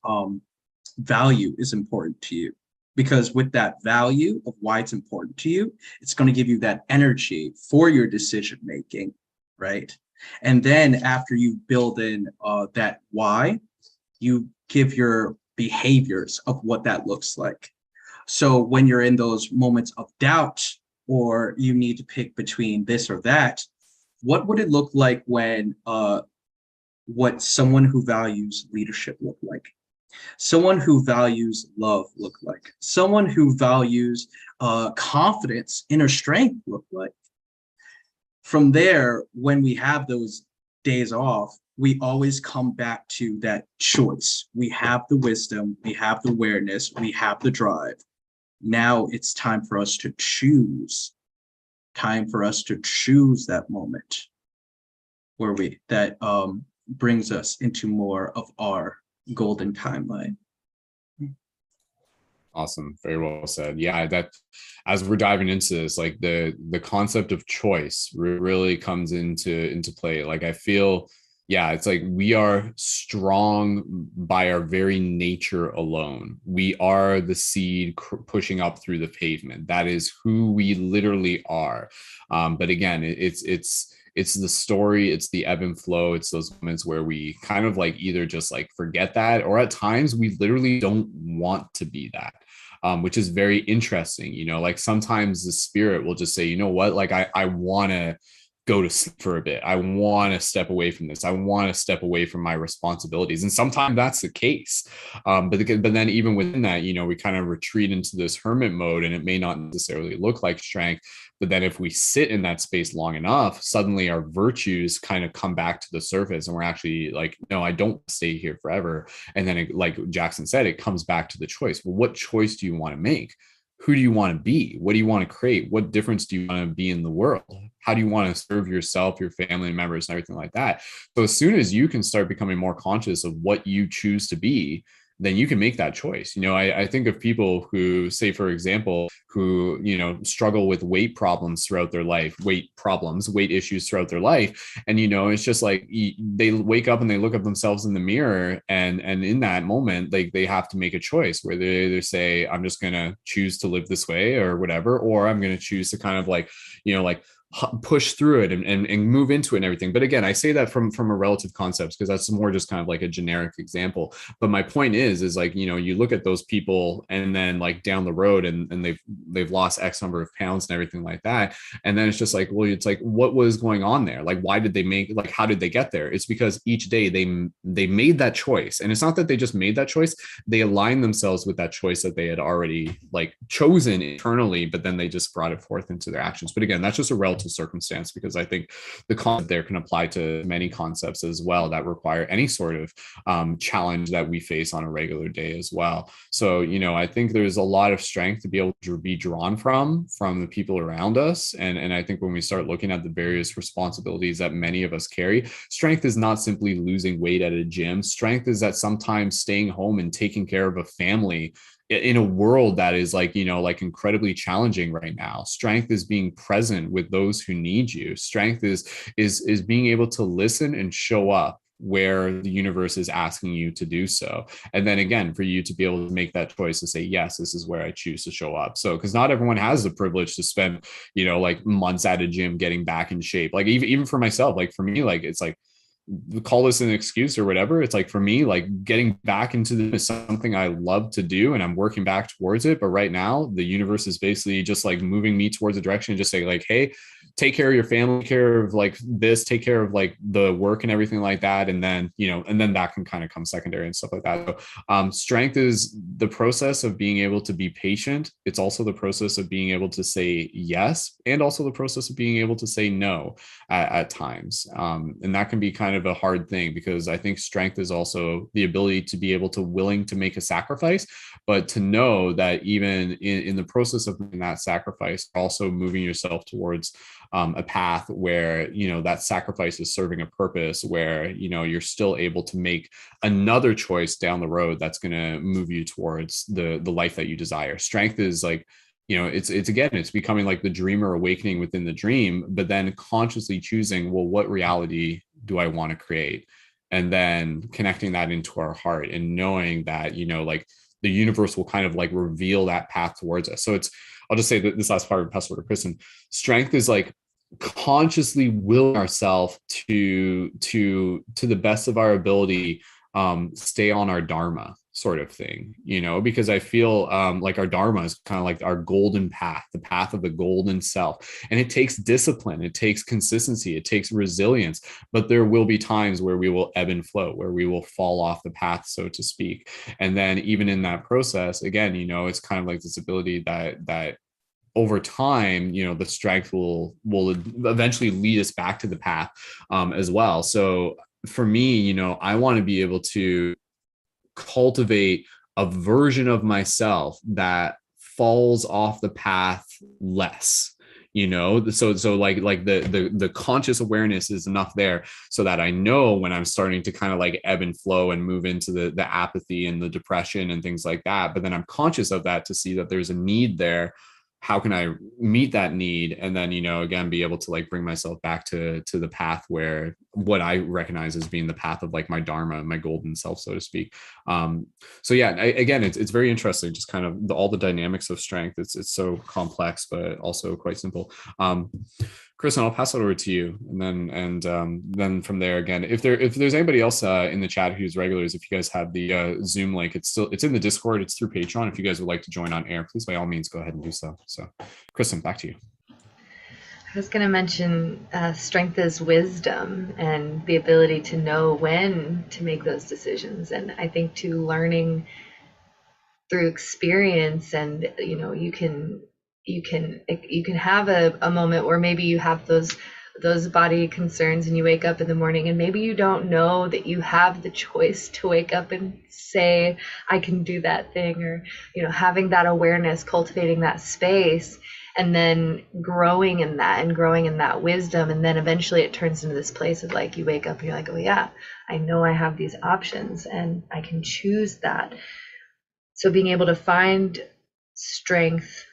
value is important to you. Because with that value of why it's important to you, it's going to give you that energy for your decision making, right? And then after you build in that why, you give your behaviors of what that looks like. So when you're in those moments of doubt, or you need to pick between this or that, what would it look like when what someone who values leadership look like? Someone who values love look like? Someone who values confidence, inner strength look like? From there, when we have those days off, we always come back to that choice. We have the wisdom, we have the awareness, we have the drive. Now it's time for us to choose. Time for us to choose that moment where that brings us into more of our golden timeline. Awesome. Very well said. Yeah, that as we're diving into this, like the concept of choice really comes into play. Like I feel, yeah, it's like we are strong by our very nature alone. We are the seed pushing up through the pavement. That is who we literally are. But again, it's the story, it's the ebb and flow, it's those moments where we kind of like either just like forget that, or at times we literally don't want to be that. Which is very interesting. Like sometimes the spirit will just say, you know what, like I want to go to sleep for a bit. I want to step away from this. I want to step away from my responsibilities. And sometimes that's the case. But then even within that, we kind of retreat into this hermit mode, and it may not necessarily look like strength. But then if we sit in that space long enough, suddenly our virtues kind of come back to the surface, and we're actually like, no, I don't stay here forever. And then like Jackson said, it comes back to the choice. Well, what choice do you want to make? Who do you want to be? What do you want to create? What difference do you want to be in the world? How do you want to serve yourself, your family members, and everything like that? So as soon as you can start becoming more conscious of what you choose to be, then you can make that choice. I think of people who, say, for example, who, struggle with weight problems throughout their life, weight issues throughout their life. And, it's just like they wake up and they look at themselves in the mirror, and in that moment, like they have to make a choice where they either say, I'm just going to choose to live this way or whatever, or I'm going to choose to kind of like, like push through it and move into it and everything. But again, I say that from a relative concepts, because that's more just kind of like a generic example. But my point is like, you look at those people and then like down the road and they've lost X number of pounds and everything like that. And then it's just like, well, it's like, what was going on there? Like, why did they like, how did they get there? It's because each day they made that choice. And it's not that they just made that choice. They aligned themselves with that choice that they had already like chosen internally, but then they just brought it forth into their actions. But again, that's just a relative circumstance, because I think the concept there can apply to many concepts as well that require any sort of challenge that we face on a regular day as well. So, I think there's a lot of strength to be able to be drawn from the people around us. And I think when we start looking at the various responsibilities that many of us carry, strength is not simply losing weight at a gym. Strength is that sometimes staying home and taking care of a family in a world that is like, like incredibly challenging right now. Strength is being present with those who need you. Strength is being able to listen and show up where the universe is asking you to do so. And then again, for you to be able to make that choice to say, yes, this is where I choose to show up. So, because not everyone has the privilege to spend, like months at a gym getting back in shape. Like even for myself, like for me, like it's like, call this an excuse or whatever. It's like for me, like getting back into this is something I love to do and I'm working back towards it. But right now, the universe is basically just like moving me towards a direction and just saying like, hey, take care of your family, take care of like this, take care of like the work and everything like that. And then, and then that can kind of come secondary and stuff like that. So, strength is the process of being able to be patient. It's also the process of being able to say yes, and also the process of being able to say no at times. And that can be kind of a hard thing, because I think strength is also the ability to be able to willing to make a sacrifice, but to know that even in the process of that sacrifice, also moving yourself towards a path where, that sacrifice is serving a purpose, where, you're still able to make another choice down the road that's going to move you towards the life that you desire. Strength is like, it's becoming like the dreamer awakening within the dream, but then consciously choosing, well, what reality do I want to create? And then connecting that into our heart and knowing that, like the universe will kind of like reveal that path towards us. So I'll just say that this last part of pass over to Kristen. Strength is like consciously willing ourselves to the best of our ability, stay on our dharma sort of thing, because I feel like our dharma is kind of like our golden path, the path of the golden self. And it takes discipline, it takes consistency, it takes resilience, but there will be times where we will ebb and flow, where we will fall off the path, so to speak. And then even in that process, again, it's kind of like this ability that over time, the strength will eventually lead us back to the path as well. So for me, I want to be able to cultivate a version of myself that falls off the path less, so like the conscious awareness is enough there so that I know when I'm starting to kind of like ebb and flow and move into the apathy and the depression and things like that, but then I'm conscious of that to see that there's a need there. How can I meet that need? And then, again, be able to like bring myself back to the path where what I recognize as being the path of like my dharma, my golden self, so to speak. So yeah, again, it's very interesting, just kind of all the dynamics of strength. It's so complex, but also quite simple. Kristen, I'll pass it over to you, and then from there, again, if there's anybody else in the chat who's regulars, if you guys have the Zoom link, it's in the Discord, it's through Patreon. If you guys would like to join on air, please by all means go ahead and do so. So, Kristen, back to you. I was going to mention strength is wisdom and the ability to know when to make those decisions, and I think too, learning through experience, and you can have a moment where maybe you have those body concerns and you wake up in the morning and maybe you don't know that you have the choice to wake up and say, I can do that thing, or having that awareness, cultivating that space, and then growing in that wisdom. And then eventually it turns into this place of like, you wake up and you're like, oh yeah, I know I have these options and I can choose that. So being able to find strength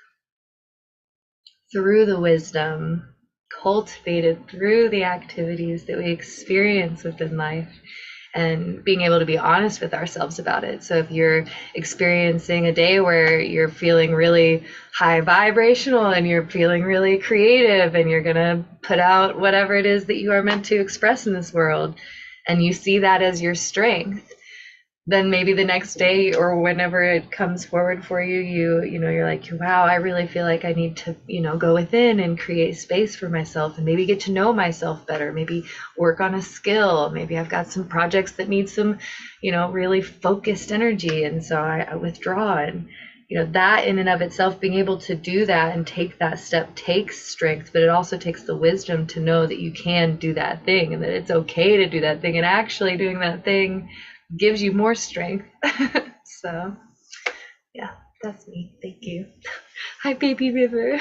through the wisdom, cultivated through the activities that we experience within life, and being able to be honest with ourselves about it. So if you're experiencing a day where you're feeling really high vibrational and you're feeling really creative and you're going to put out whatever it is that you are meant to express in this world, and you see that as your strength, then maybe the next day or whenever it comes forward for you, you're like, wow, I really feel like I need to, go within and create space for myself and maybe get to know myself better, maybe work on a skill. Maybe I've got some projects that need some, really focused energy. And so I withdraw, and, that in and of itself, being able to do that and take that step takes strength, but it also takes the wisdom to know that you can do that thing and that it's okay to do that thing, and actually doing that thing gives you more strength. So yeah, that's me. Thank you. Hi, baby River.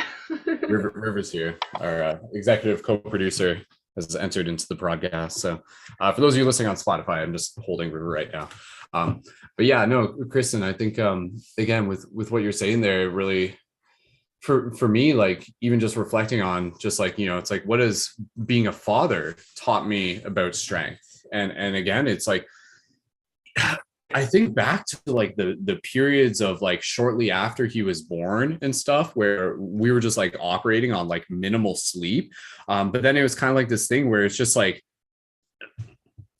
River's here. Our executive co-producer has entered into the broadcast. So for those of you listening on Spotify, I'm just holding River right now. But yeah, no, Kristen, I think again with what you're saying there, really for me, like even just reflecting on just like, it's like, what has being a father taught me about strength? And again, it's like, I think back to like the periods of like shortly after he was born and stuff where we were just like operating on like minimal sleep. But then it was kind of like this thing where it's just like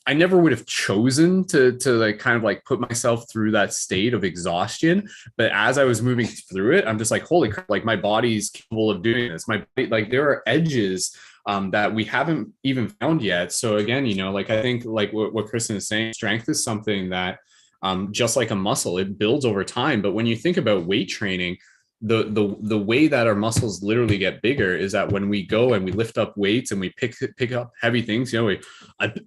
I never would have chosen to like kind of like put myself through that state of exhaustion. But as I was moving through it, I'm just like, holy crap, like my body's capable of doing this. My like there are edges that we haven't even found yet. So again, you know, like I think like what Kristen is saying, strength is something that just like a muscle, it builds over time. But when you think about weight training, the way that our muscles literally get bigger is that when we go and we lift up weights and we pick up heavy things, you know,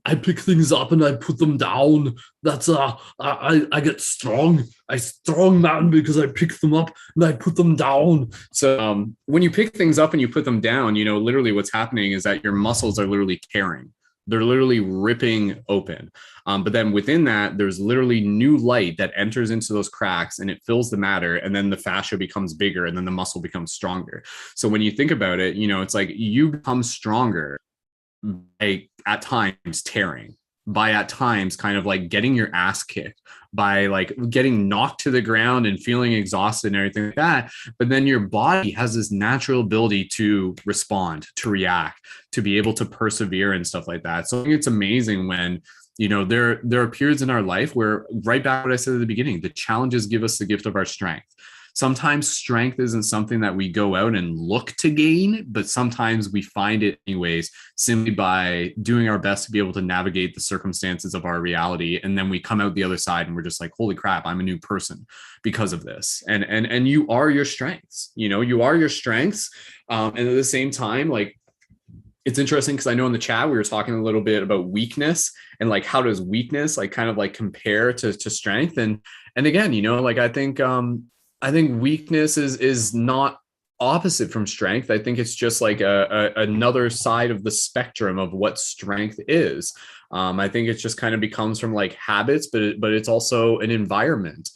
I pick things up and I put them down. That's I get strong. I strong man because I pick them up and I put them down. So when you pick things up and you put them down, you know, literally what's happening is that your muscles are literally tearing. They're literally ripping open. But then within that, there's literally new light that enters into those cracks and it fills the matter. And then the fascia becomes bigger and then the muscle becomes stronger. So when you think about it, you know, it's like you become stronger by at times tearing, by at times kind of like getting your ass kicked, by like getting knocked to the ground and feeling exhausted and everything like that. But then your body has this natural ability to respond, to react, to be able to persevere and stuff like that. So I think it's amazing when, you know, there are periods in our life where, right back what I said at the beginning, the challenges give us the gift of our strength. Sometimes strength isn't something that we go out and look to gain, but sometimes we find it anyways, simply by doing our best to be able to navigate the circumstances of our reality. And then we come out the other side and we're just like, holy crap, I'm a new person because of this. And you are your strengths, you know, you are your strengths. And at the same time, like, it's interesting because I know in the chat we were talking a little bit about weakness and like how does weakness like kind of like compare to strength. And again, you know, like I think weakness is not opposite from strength. I think it's just like another side of the spectrum of what strength is. I think it just kind of becomes from like habits, but it's also an environment.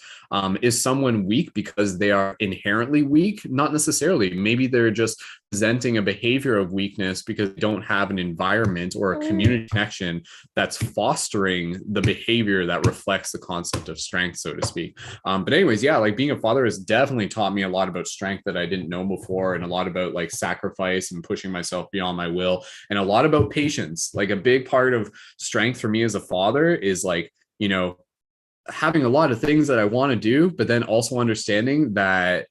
Is someone weak because they are inherently weak? Not necessarily. Maybe they're just presenting a behavior of weakness because they don't have an environment or a community connection that's fostering the behavior that reflects the concept of strength, so to speak. But anyways, yeah, like being a father has definitely taught me a lot about strength that I didn't know before, and a lot about like sacrifice and pushing myself beyond my will, and a lot about patience. Like a big part of strength for me as a father is like, you know, having a lot of things that I want to do, but then also understanding that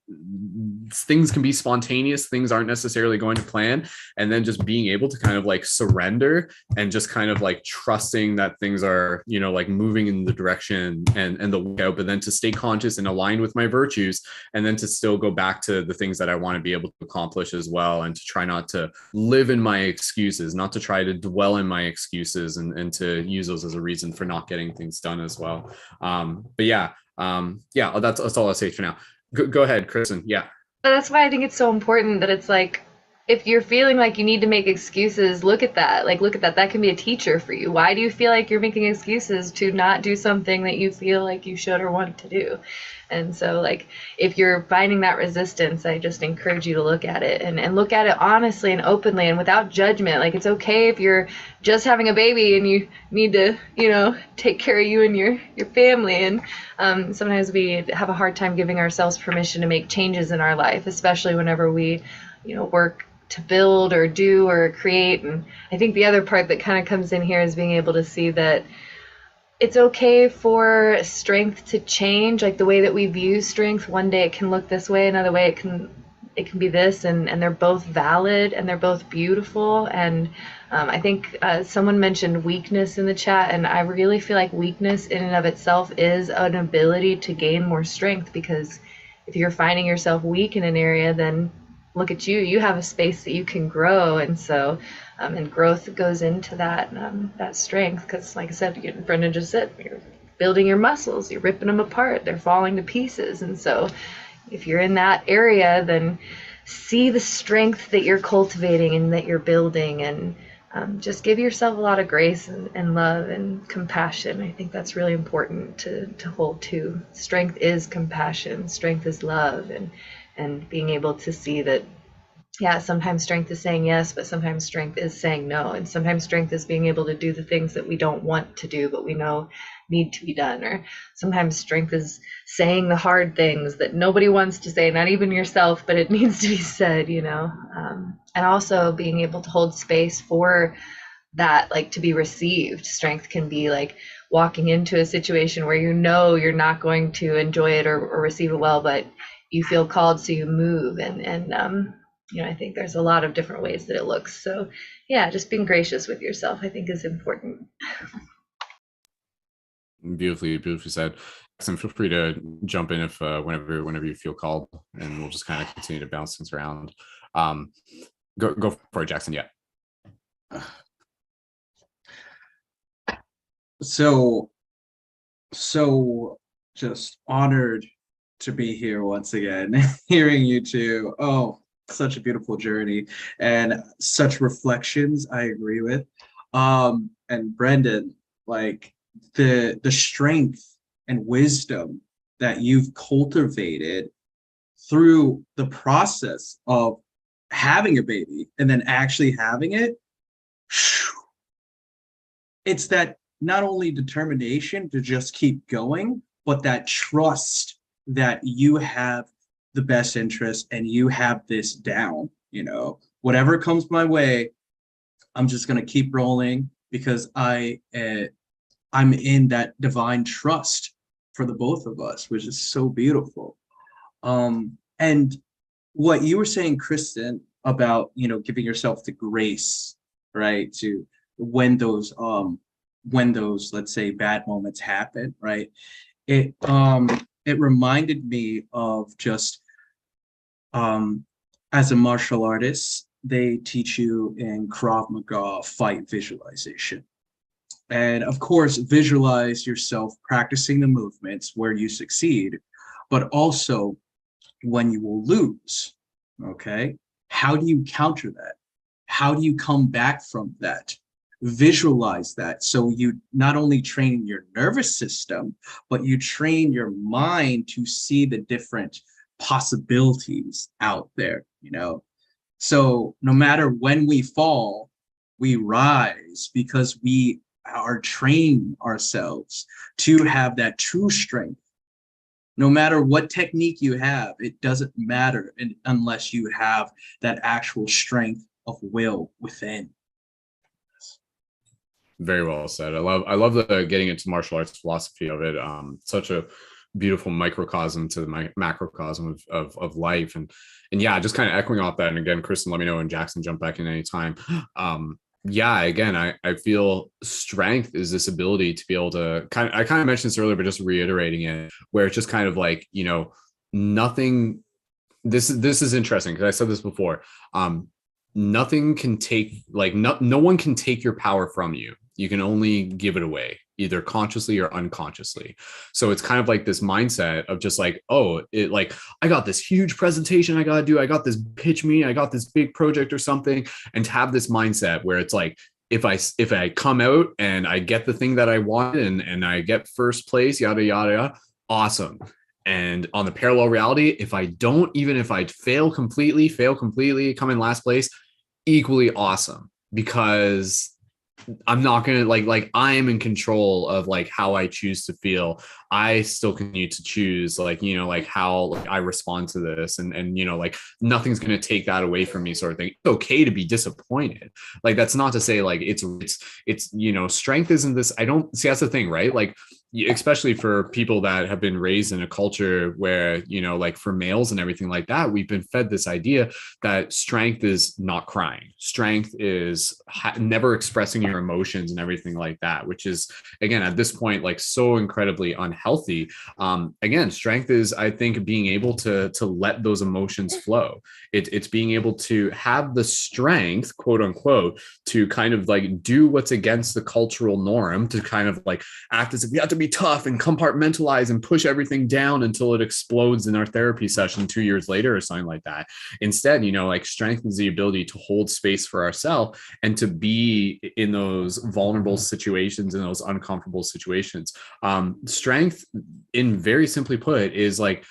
things can be spontaneous, things aren't necessarily going to plan, and then just being able to kind of like surrender and just kind of like trusting that things are, you know, like moving in the direction and the way out, but then to stay conscious and aligned with my virtues, and then to still go back to the things that I want to be able to accomplish as well, and to try not to live in my excuses, not to try to dwell in my excuses and to use those as a reason for not getting things done as well. But yeah, that's all I'll say for now. Go ahead, Kristen. Yeah. But that's why I think it's so important that it's like, if you're feeling like you need to make excuses, look at that. Like, look at that. That can be a teacher for you. Why do you feel like you're making excuses to not do something that you feel like you should or want to do? And so, like, if you're finding that resistance, I just encourage you to look at it and look at it honestly and openly and without judgment. Like, it's okay if you're just having a baby and you need to, you know, take care of you and your family. And sometimes we have a hard time giving ourselves permission to make changes in our life, especially whenever we, you know, work to build or do or create. And I think the other part that kind of comes in here is being able to see that it's okay for strength to change, like the way that we view strength. One day it can look this way, another way it can be this, and they're both valid and they're both beautiful. And I think someone mentioned weakness in the chat, and I really feel like weakness in and of itself is an ability to gain more strength, because if you're finding yourself weak in an area, then look at you, you have a space that you can grow. And so and growth goes into that strength, because like I said, Brendon just said, you're building your muscles, you're ripping them apart, they're falling to pieces. And so if you're in that area, then see the strength that you're cultivating and that you're building, and just give yourself a lot of grace and love and compassion. I think that's really important to hold to. Strength is compassion, strength is love, and being able to see that yeah, sometimes strength is saying yes, but sometimes strength is saying no. And sometimes strength is being able to do the things that we don't want to do, but we know need to be done. Or sometimes strength is saying the hard things that nobody wants to say, not even yourself, but it needs to be said, you know. And also being able to hold space for that, like to be received. Strength can be like walking into a situation where you know you're not going to enjoy it or receive it well, but you feel called, so you move. And you know, I think there's a lot of different ways that it looks. So yeah, just being gracious with yourself, I think, is important. Beautifully said. And feel free to jump in if whenever you feel called, and we'll just kind of continue to bounce things around. Go for it, Jackson. Yeah. So just honored to be here once again, hearing you two. Oh, such a beautiful journey and such reflections. I agree with. And Brendon, like the strength and wisdom that you've cultivated through the process of having a baby and then actually having it, it's that not only determination to just keep going, but that trust that you have the best interest and you have this down. You know, whatever comes my way, I'm just gonna keep rolling because I'm in that divine trust for the both of us, which is so beautiful. And what you were saying, Kristen, about, you know, giving yourself the grace, right, to when those, let's say, bad moments happen, right? It reminded me of just as a martial artist, they teach you in Krav Maga fight visualization. And of course, visualize yourself practicing the movements where you succeed, but also when you will lose. Okay. How do you counter that? How do you come back from that? Visualize that. So you not only train your nervous system, but you train your mind to see the different possibilities out there, you know? So no matter when we fall, we rise because we are training ourselves to have that true strength. No matter what technique you have, it doesn't matter unless you have that actual strength of will within. Very well said. I love the getting into martial arts philosophy of it. Such a beautiful microcosm to the macrocosm of life. And yeah, just kind of echoing off that. And again, Kristen, let me know, and Jackson, jump back in anytime. Yeah, again, I feel strength is this ability to be able to I kind of mentioned this earlier, but just reiterating it, where it's just kind of like, you know, nothing. This is interesting because I said this before. Nothing can take, like, no one can take your power from you. You can only give it away, either consciously or unconsciously. So it's kind of like this mindset of just like, oh, it, like, I got this huge presentation I got to do. I got this pitch meeting. I got this big project or something. And to have this mindset where it's like, if I come out and I get the thing that I want and I get first place, yada, yada, yada, awesome. And on the parallel reality, if I don't, even if I fail completely, come in last place, equally awesome, because I'm not gonna like I am in control of like how I choose to feel. I still continue to choose, like, you know, like how, like, I respond to this, and you know, like, nothing's gonna take that away from me, sort of thing. It's okay to be disappointed. Like, that's not to say like it's you know, strength isn't this. I don't see, that's the thing, right? Like, especially for people that have been raised in a culture where, you know, like for males and everything like that, we've been fed this idea that strength is not crying. Strength is never expressing your emotions and everything like that, which is, again, at this point, like, so incredibly unhealthy. Again, strength is, I think, being able to let those emotions flow. It's being able to have the strength, quote unquote, to kind of like do what's against the cultural norm, to kind of like act as if you have to be tough and compartmentalize and push everything down until it explodes in our therapy session 2 years later or something like that. Instead, you know, like, strength is the ability to hold space for ourselves and to be in those vulnerable situations, in those uncomfortable situations. Strength, in very simply put, is like,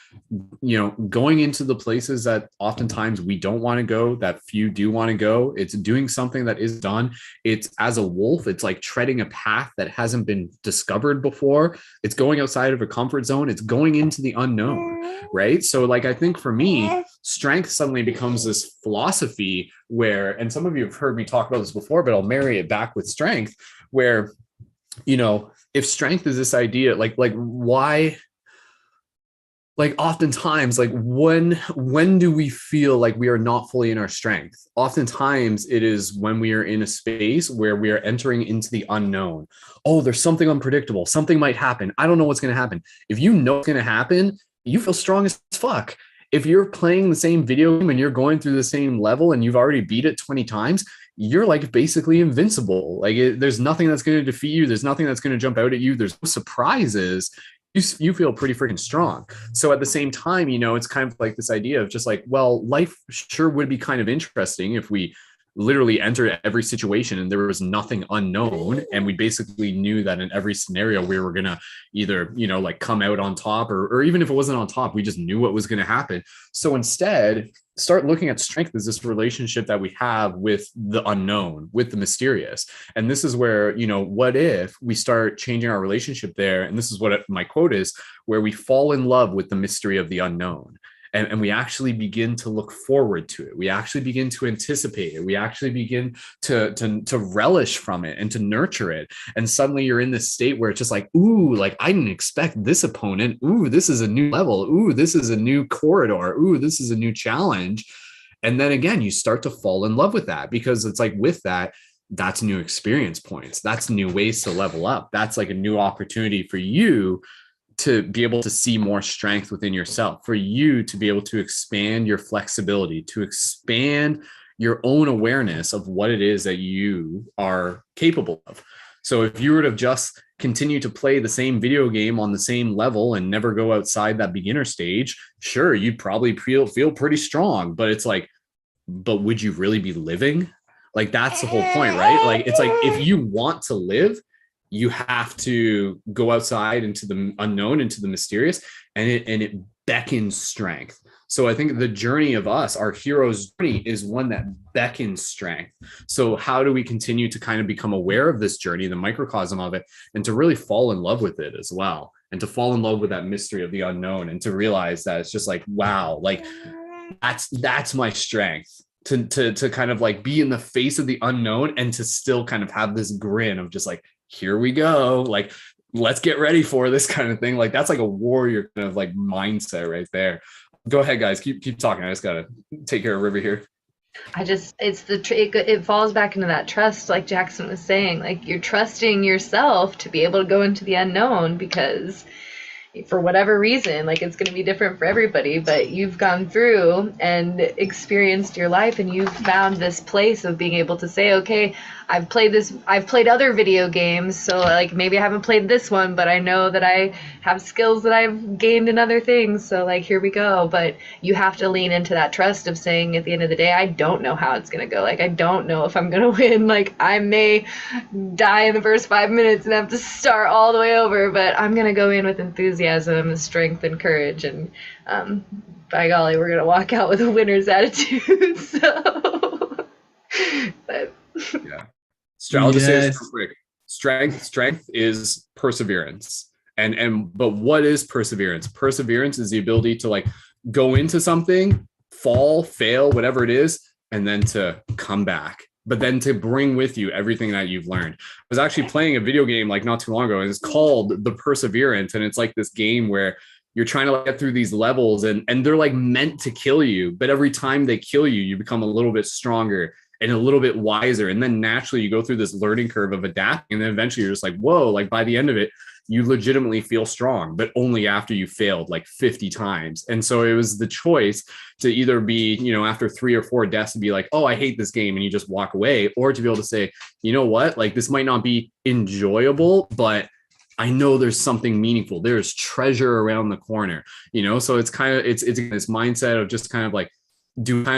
going into the places that oftentimes we don't want to go, that few do want to go. It's doing something that is done. It's, as a wolf, it's like treading a path that hasn't been discovered before. It's going outside of a comfort zone. It's going into the unknown, right? So like, I think for me, strength suddenly becomes this philosophy where, and some of you have heard me talk about this before, but I'll marry it back with strength, where, if strength is this idea, like why, like oftentimes, like when do we feel like we are not fully in our strength? Oftentimes it is when we are in a space where we are entering into the unknown. Oh, there's something unpredictable. Something might happen. I don't know what's going to happen. If you know what's going to happen, you feel strong as fuck. If you're playing the same video game and you're going through the same level and you've already beat it 20 times, you're like basically invincible. Like there's nothing that's going to defeat you. There's nothing that's going to jump out at you. There's no surprises. You feel pretty freaking strong. So at the same time, it's kind of like this idea of just like, well, life sure would be kind of interesting if we literally entered every situation and there was nothing unknown, and we basically knew that in every scenario we were gonna either like come out on top, or even if it wasn't on top, we just knew what was going to happen. So instead, start looking at strength as this relationship that we have with the unknown, with the mysterious. And this is where, what if we start changing our relationship there? And this is what my quote is, where we fall in love with the mystery of the unknown. And we actually begin to look forward to it. We actually begin to anticipate it. We actually begin to relish from it and to nurture it. And suddenly you're in this state where it's just like, ooh, like I didn't expect this opponent. Ooh, this is a new level. Ooh, this is a new corridor. Ooh, this is a new challenge. And then again, you start to fall in love with that, because it's like with that, that's new experience points. That's new ways to level up. That's like a new opportunity for you to be able to see more strength within yourself, for you to be able to expand your flexibility, to expand your own awareness of what it is that you are capable of. So if you were to just continue to play the same video game on the same level and never go outside that beginner stage, sure, you'd probably feel pretty strong, but it's like, but would you really be living? Like, that's the whole point, right? Like, it's like, if you want to live, you have to go outside into the unknown, into the mysterious, and it beckons strength. So I think the journey of us, our hero's journey, is one that beckons strength. So how do we continue to kind of become aware of this journey, the microcosm of it, and to really fall in love with it as well, and to fall in love with that mystery of the unknown, and to realize that it's just like, wow, like that's my strength. To kind of like be in the face of the unknown and to still kind of have this grin of just like, here we go, like let's get ready for this kind of thing. Like that's like a warrior kind of like mindset right there. Go ahead, guys, keep talking. I just gotta take care of River here. It falls back into that trust, like Jackson was saying. Like, you're trusting yourself to be able to go into the unknown, because for whatever reason, like, it's going to be different for everybody, but you've gone through and experienced your life, and you've found this place of being able to say, okay, I've played other video games, so like maybe I haven't played this one, but I know that I have skills that I've gained in other things, so like, here we go. But you have to lean into that trust of saying, at the end of the day, I don't know how it's going to go. Like, I don't know if I'm going to win. Like, I may die in the first 5 minutes and have to start all the way over, but I'm going to go in with enthusiasm, strength, and courage, and by golly, we're going to walk out with a winner's attitude. So, but yeah. I'll just say this real quick. Strength is perseverance. But what is perseverance? Perseverance is the ability to like go into something, fall, fail, whatever it is, and then to come back, but then to bring with you everything that you've learned. I was actually playing a video game like not too long ago, and it's called The Perseverance. And it's like this game where you're trying to get through these levels, and they're like meant to kill you, but every time they kill you, you become a little bit stronger and a little bit wiser. And then naturally you go through this learning curve of adapting. And then eventually you're just like, whoa, like by the end of it, you legitimately feel strong, but only after you failed like 50 times. And so it was the choice to either be, after 3 or 4 deaths, to be like, oh, I hate this game, and you just walk away, or to be able to say, you know what, like this might not be enjoyable, but I know there's something meaningful. There's treasure around the corner, So it's kind of, it's this mindset of just kind of like, do we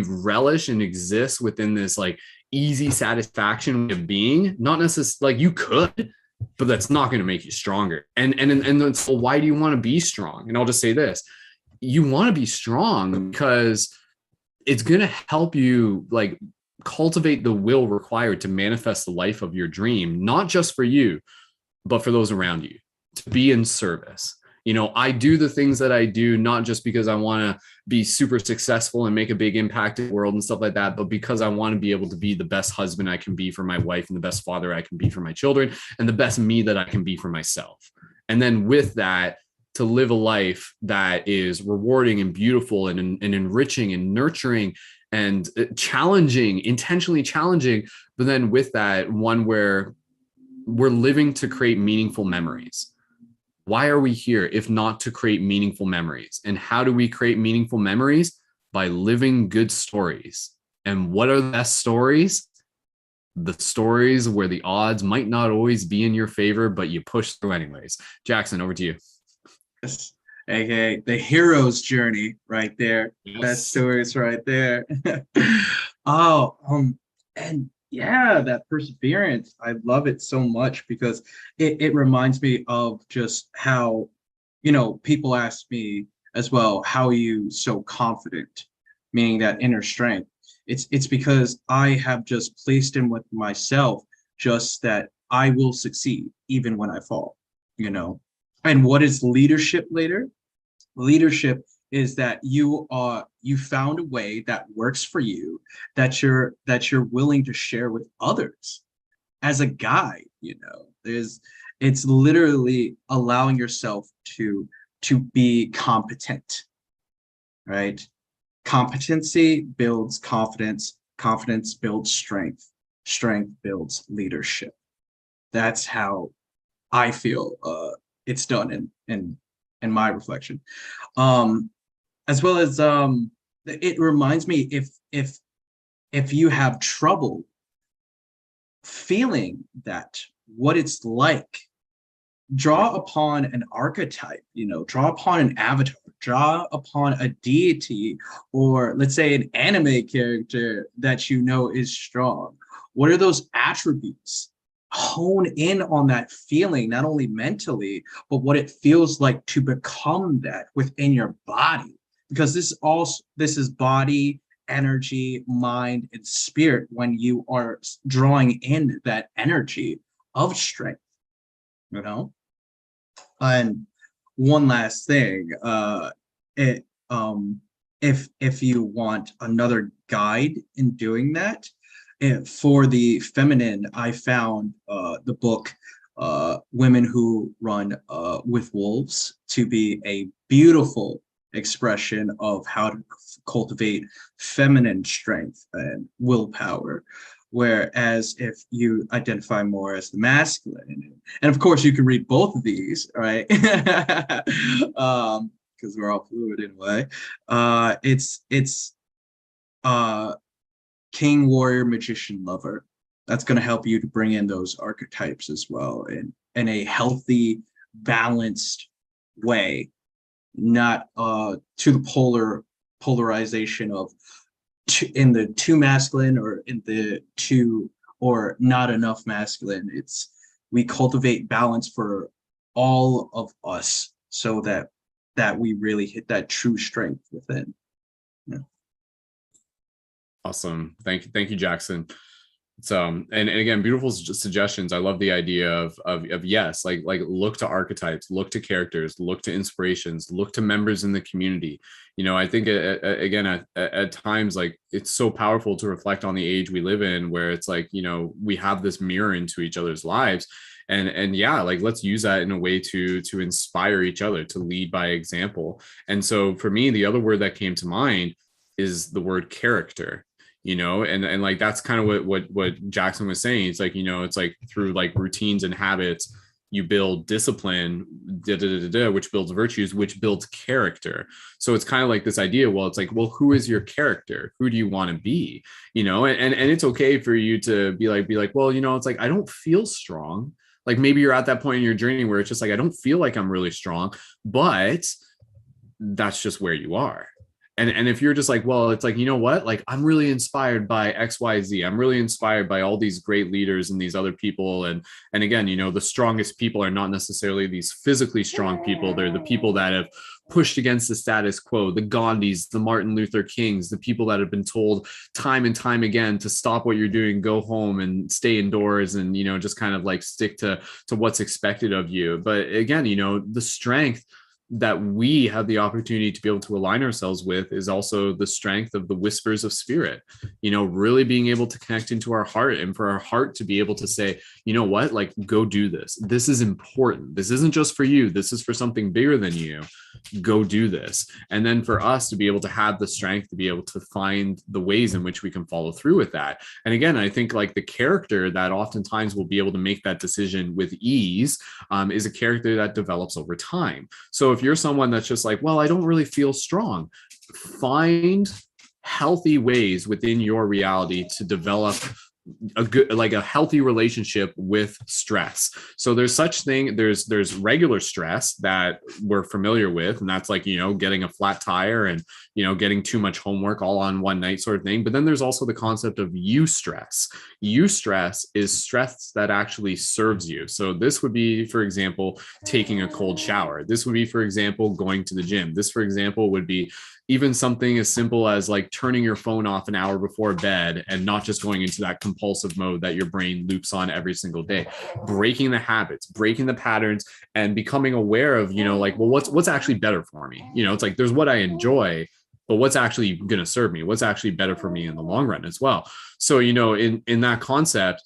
relish and exist within this like easy satisfaction of being? Not necessarily, like you could, but that's not going to make you stronger. And so why do you want to be strong? And I'll just say this: you want to be strong because it's going to help you like cultivate the will required to manifest the life of your dream, not just for you, but for those around you, to be in service. I do the things that I do, not just because I want to be super successful and make a big impact in the world and stuff like that, but because I want to be able to be the best husband I can be for my wife and the best father I can be for my children and the best me that I can be for myself. And then with that, to live a life that is rewarding and beautiful and enriching and nurturing and challenging, intentionally challenging, but then with that, one where we're living to create meaningful memories. Why are we here if not to create meaningful memories? And how do we create meaningful memories? By living good stories. And what are the best stories? The stories where the odds might not always be in your favor, but you push through anyways. Jackson, over to you. Yes. AKA the hero's journey right there. Yes. That story's right there. And yeah, that perseverance, I love it so much because it reminds me of just how, people ask me as well, how are you so confident, meaning that inner strength. It's because I have just placed in with myself just that I will succeed even when I fall, And what is leadership later? Leadership is that you found a way that works for you, that you're willing to share with others as a guide. It's literally allowing yourself to be competent, right? Competency builds confidence, confidence builds strength, strength builds leadership. That's how I feel it's done in my reflection. As well as it reminds me, if you have trouble feeling that, what it's like, draw upon an archetype, draw upon an avatar, draw upon a deity, or let's say an anime character that is strong. What are those attributes? Hone in on that feeling, not only mentally, but what it feels like to become that within your body. Because this is body, energy, mind, and spirit when you are drawing in that energy of strength, And one last thing, if you want another guide in doing that, for the feminine, I found the book Women Who Run with Wolves to be a beautiful expression of how to cultivate feminine strength and willpower. Whereas if you identify more as the masculine, and of course you can read both of these, right? Because we're all fluid in a way. It's King, Warrior, Magician, Lover. That's going to help you to bring in those archetypes as well in a healthy, balanced way, not to the polarization of in the too masculine or in the too or not enough masculine. We cultivate balance for all of us so that we really hit that true strength within. Yeah. Awesome. Thank you, Jackson. It's and again, beautiful suggestions. I love the idea of yes, like look to archetypes, look to characters, look to inspirations, look to members in the community. I think again at times, like, it's so powerful to reflect on the age we live in, where it's like, we have this mirror into each other's lives, and yeah, like, let's use that in a way to inspire each other, to lead by example. And so for me, the other word that came to mind is the word character. And like, that's kind of what Jackson was saying. It's like, it's like through like routines and habits, you build discipline, which builds virtues, which builds character. So it's kind of like this idea. Well, it's like, well, who is your character? Who do you want to be? And it's okay for you to be like, well, it's like, I don't feel strong. Like, maybe you're at that point in your journey where it's just like, I don't feel like I'm really strong, but that's just where you are. And if you're just like, well, it's like, you know what, like I'm really inspired by XYZ, I'm really inspired by all these great leaders and these other people, and again, you know, the strongest people are not necessarily these physically strong people, they're the people that have pushed against the status quo, the Gandhis, the Martin Luther Kings, the people that have been told time and time again to stop what you're doing, go home and stay indoors, and, you know, just kind of like stick to what's expected of you. But again, you know, the strength that we have the opportunity to be able to align ourselves with is also the strength of the whispers of spirit, you know, really being able to connect into our heart, and for our heart to be able to say, you know what, like, go do this. This is important. This isn't just for you. This is for something bigger than you. Go do this. And then for us to be able to have the strength to be able to find the ways in which we can follow through with that. And again, I think like the character that oftentimes will be able to make that decision with ease is a character that develops over time. So if you're someone that's just like, well, I don't really feel strong, find healthy ways within your reality to develop a good, like a healthy relationship with stress. So there's regular stress that we're familiar with, and that's like, you know, getting a flat tire and, you know, getting too much homework all on one night sort of thing. But then there's also the concept of eustress. Eustress is stress that actually serves you. So this would be, for example, taking a cold shower. This would be, for example, going to the gym. This, for example, would be even something as simple as like turning your phone off an hour before bed and not just going into that compulsive mode that your brain loops on every single day. Breaking the habits, breaking the patterns, and becoming aware of, you know, like, well, what's actually better for me? You know, it's like there's what I enjoy, but what's actually going to serve me? What's actually better for me in the long run as well? So, you know, in that concept,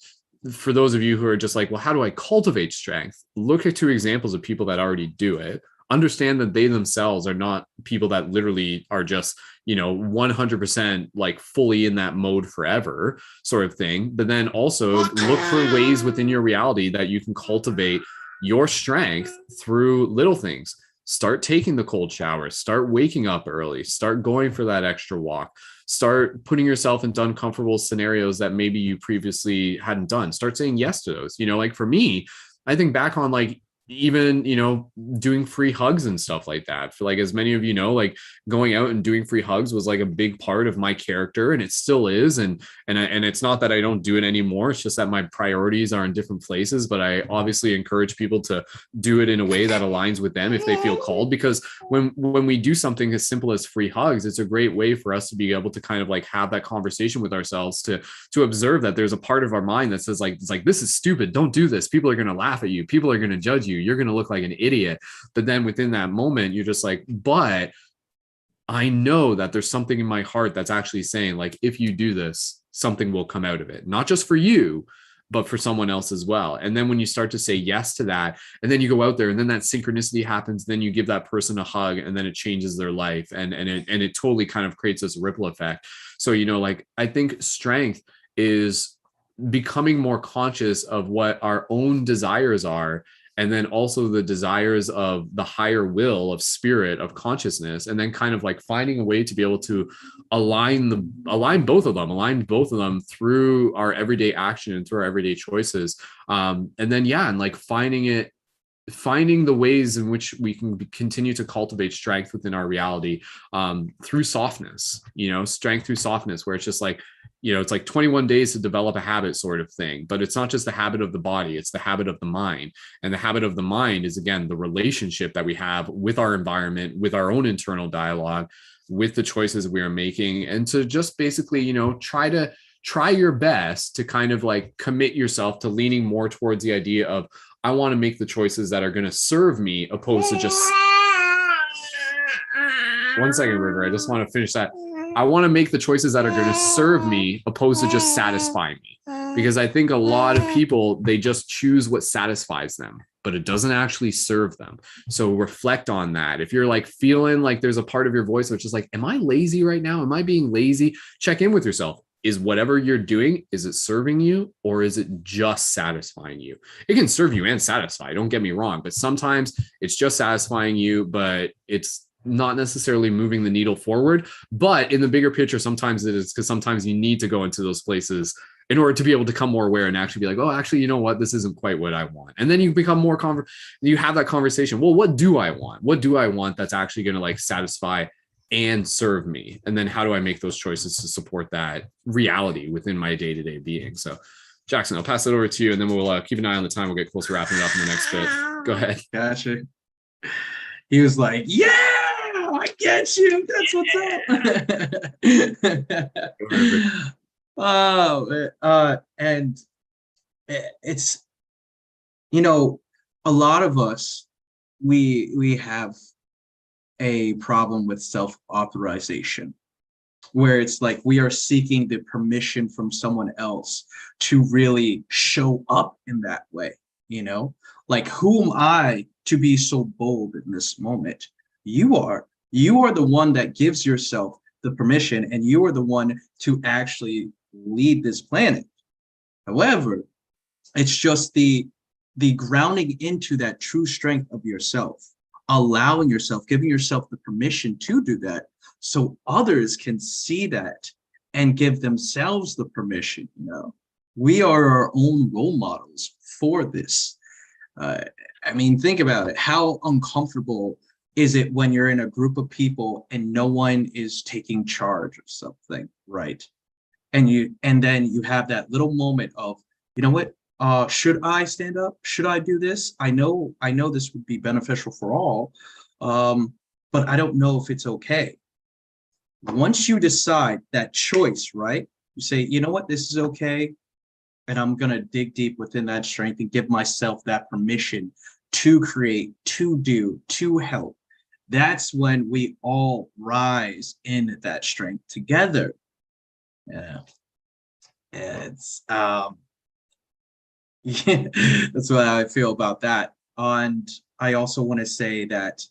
for those of you who are just like, well, how do I cultivate strength? Look at two examples of people that already do it. Understand that they themselves are not people that literally are just, you know, 100% like fully in that mode forever sort of thing. But then also look for ways within your reality that you can cultivate your strength through little things. Start taking the cold showers, start waking up early, start going for that extra walk, start putting yourself into uncomfortable scenarios that maybe you previously hadn't done. Start saying yes to those. You know, like for me, I think back on like even, you know, doing free hugs and stuff like that. For like, as many of you know, like going out and doing free hugs was like a big part of my character, and it still is. And it's not that I don't do it anymore. It's just that my priorities are in different places, but I obviously encourage people to do it in a way that aligns with them if they feel called, because when we do something as simple as free hugs, it's a great way for us to be able to kind of like have that conversation with ourselves, to observe that there's a part of our mind that says like, it's like, this is stupid. Don't do this. People are going to laugh at you. People are going to judge you. You're going to look like an idiot. But then within that moment, you're just like, but I know that there's something in my heart that's actually saying like, if you do this, something will come out of it, not just for you, but for someone else as well. And then when you start to say yes to that, and then you go out there and then that synchronicity happens, then you give that person a hug and then it changes their life. And it totally kind of creates this ripple effect. So, you know, like I think strength is becoming more conscious of what our own desires are, and then also the desires of the higher will of spirit, of consciousness, and then kind of like finding a way to be able to align both of them through our everyday action and through our everyday choices. And then, yeah, and like finding the ways in which we can continue to cultivate strength within our reality through softness, you know, strength through softness, where it's just like, you know, it's like 21 days to develop a habit sort of thing, but it's not just the habit of the body, it's the habit of the mind. And the habit of the mind is, again, the relationship that we have with our environment, with our own internal dialogue, with the choices we are making, and to just basically, you know, try your best to kind of like commit yourself to leaning more towards the idea of, I want to make the choices that are going to serve me, opposed to just 1 second, River. I just want to finish that. I want to make the choices that are going to serve me, opposed to just satisfy me. Because I think a lot of people, they just choose what satisfies them, but it doesn't actually serve them. So reflect on that. If you're like feeling like there's a part of your voice which is like, am I lazy right now? Am I being lazy? Check in with yourself. Is whatever you're doing, is it serving you, or is it just satisfying you? It can serve you and satisfy, don't get me wrong, but sometimes it's just satisfying you, but it's not necessarily moving the needle forward. But in the bigger picture, sometimes it is, because sometimes you need to go into those places in order to be able to become more aware and actually be like, oh, actually, you know what? This isn't quite what I want. And then you become more you have that conversation. Well, what do I want? What do I want that's actually going to like satisfy and serve me? And then how do I make those choices to support that reality within my day-to-day being? So Jackson, I'll pass it over to you, and then we'll keep an eye on the time. We'll get close to wrapping it up in the next bit. Go ahead. Gotcha. He was like, yeah, I get you. That's what's up. And it's, you know, a lot of us, we have a problem with self-authorization, where it's like we are seeking the permission from someone else to really show up in that way, you know? Like, who am I to be so bold in this moment? You are the one that gives yourself the permission, and you are the one to actually lead this planet. However, it's just the grounding into that true strength of yourself, allowing yourself, giving yourself the permission to do that, so others can see that and give themselves the permission. You know, we are our own role models for this. I mean, think about it. How uncomfortable is it when you're in a group of people and no one is taking charge of something, right? And then you have that little moment of, you know what? Should I stand up? Should I do this? I know this would be beneficial for all, but I don't know if it's okay. Once you decide that choice, right? You say, you know what? This is okay. And I'm going to dig deep within that strength and give myself that permission to create, to do, to help. That's when we all rise in that strength together. Yeah. It's yeah, that's what I feel about that. And I also want to say that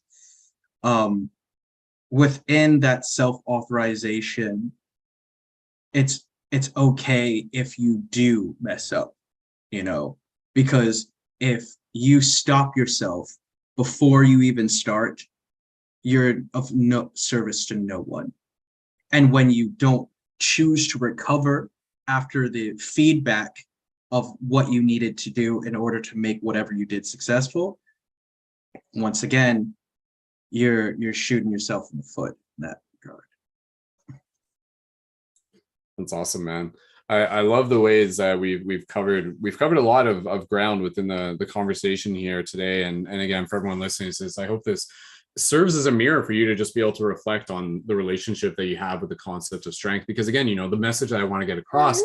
within that self-authorization, it's okay if you do mess up, you know, because if you stop yourself before you even start, you're of no service to no one. And when you don't choose to recover after the feedback of what you needed to do in order to make whatever you did successful, once again, you're shooting yourself in the foot in that regard. That's awesome, man. I love the ways that we've covered a lot of ground within the conversation here today. And again, for everyone listening to this, I hope this serves as a mirror for you to just be able to reflect on the relationship that you have with the concept of strength. Because again, you know, the message that I want to get across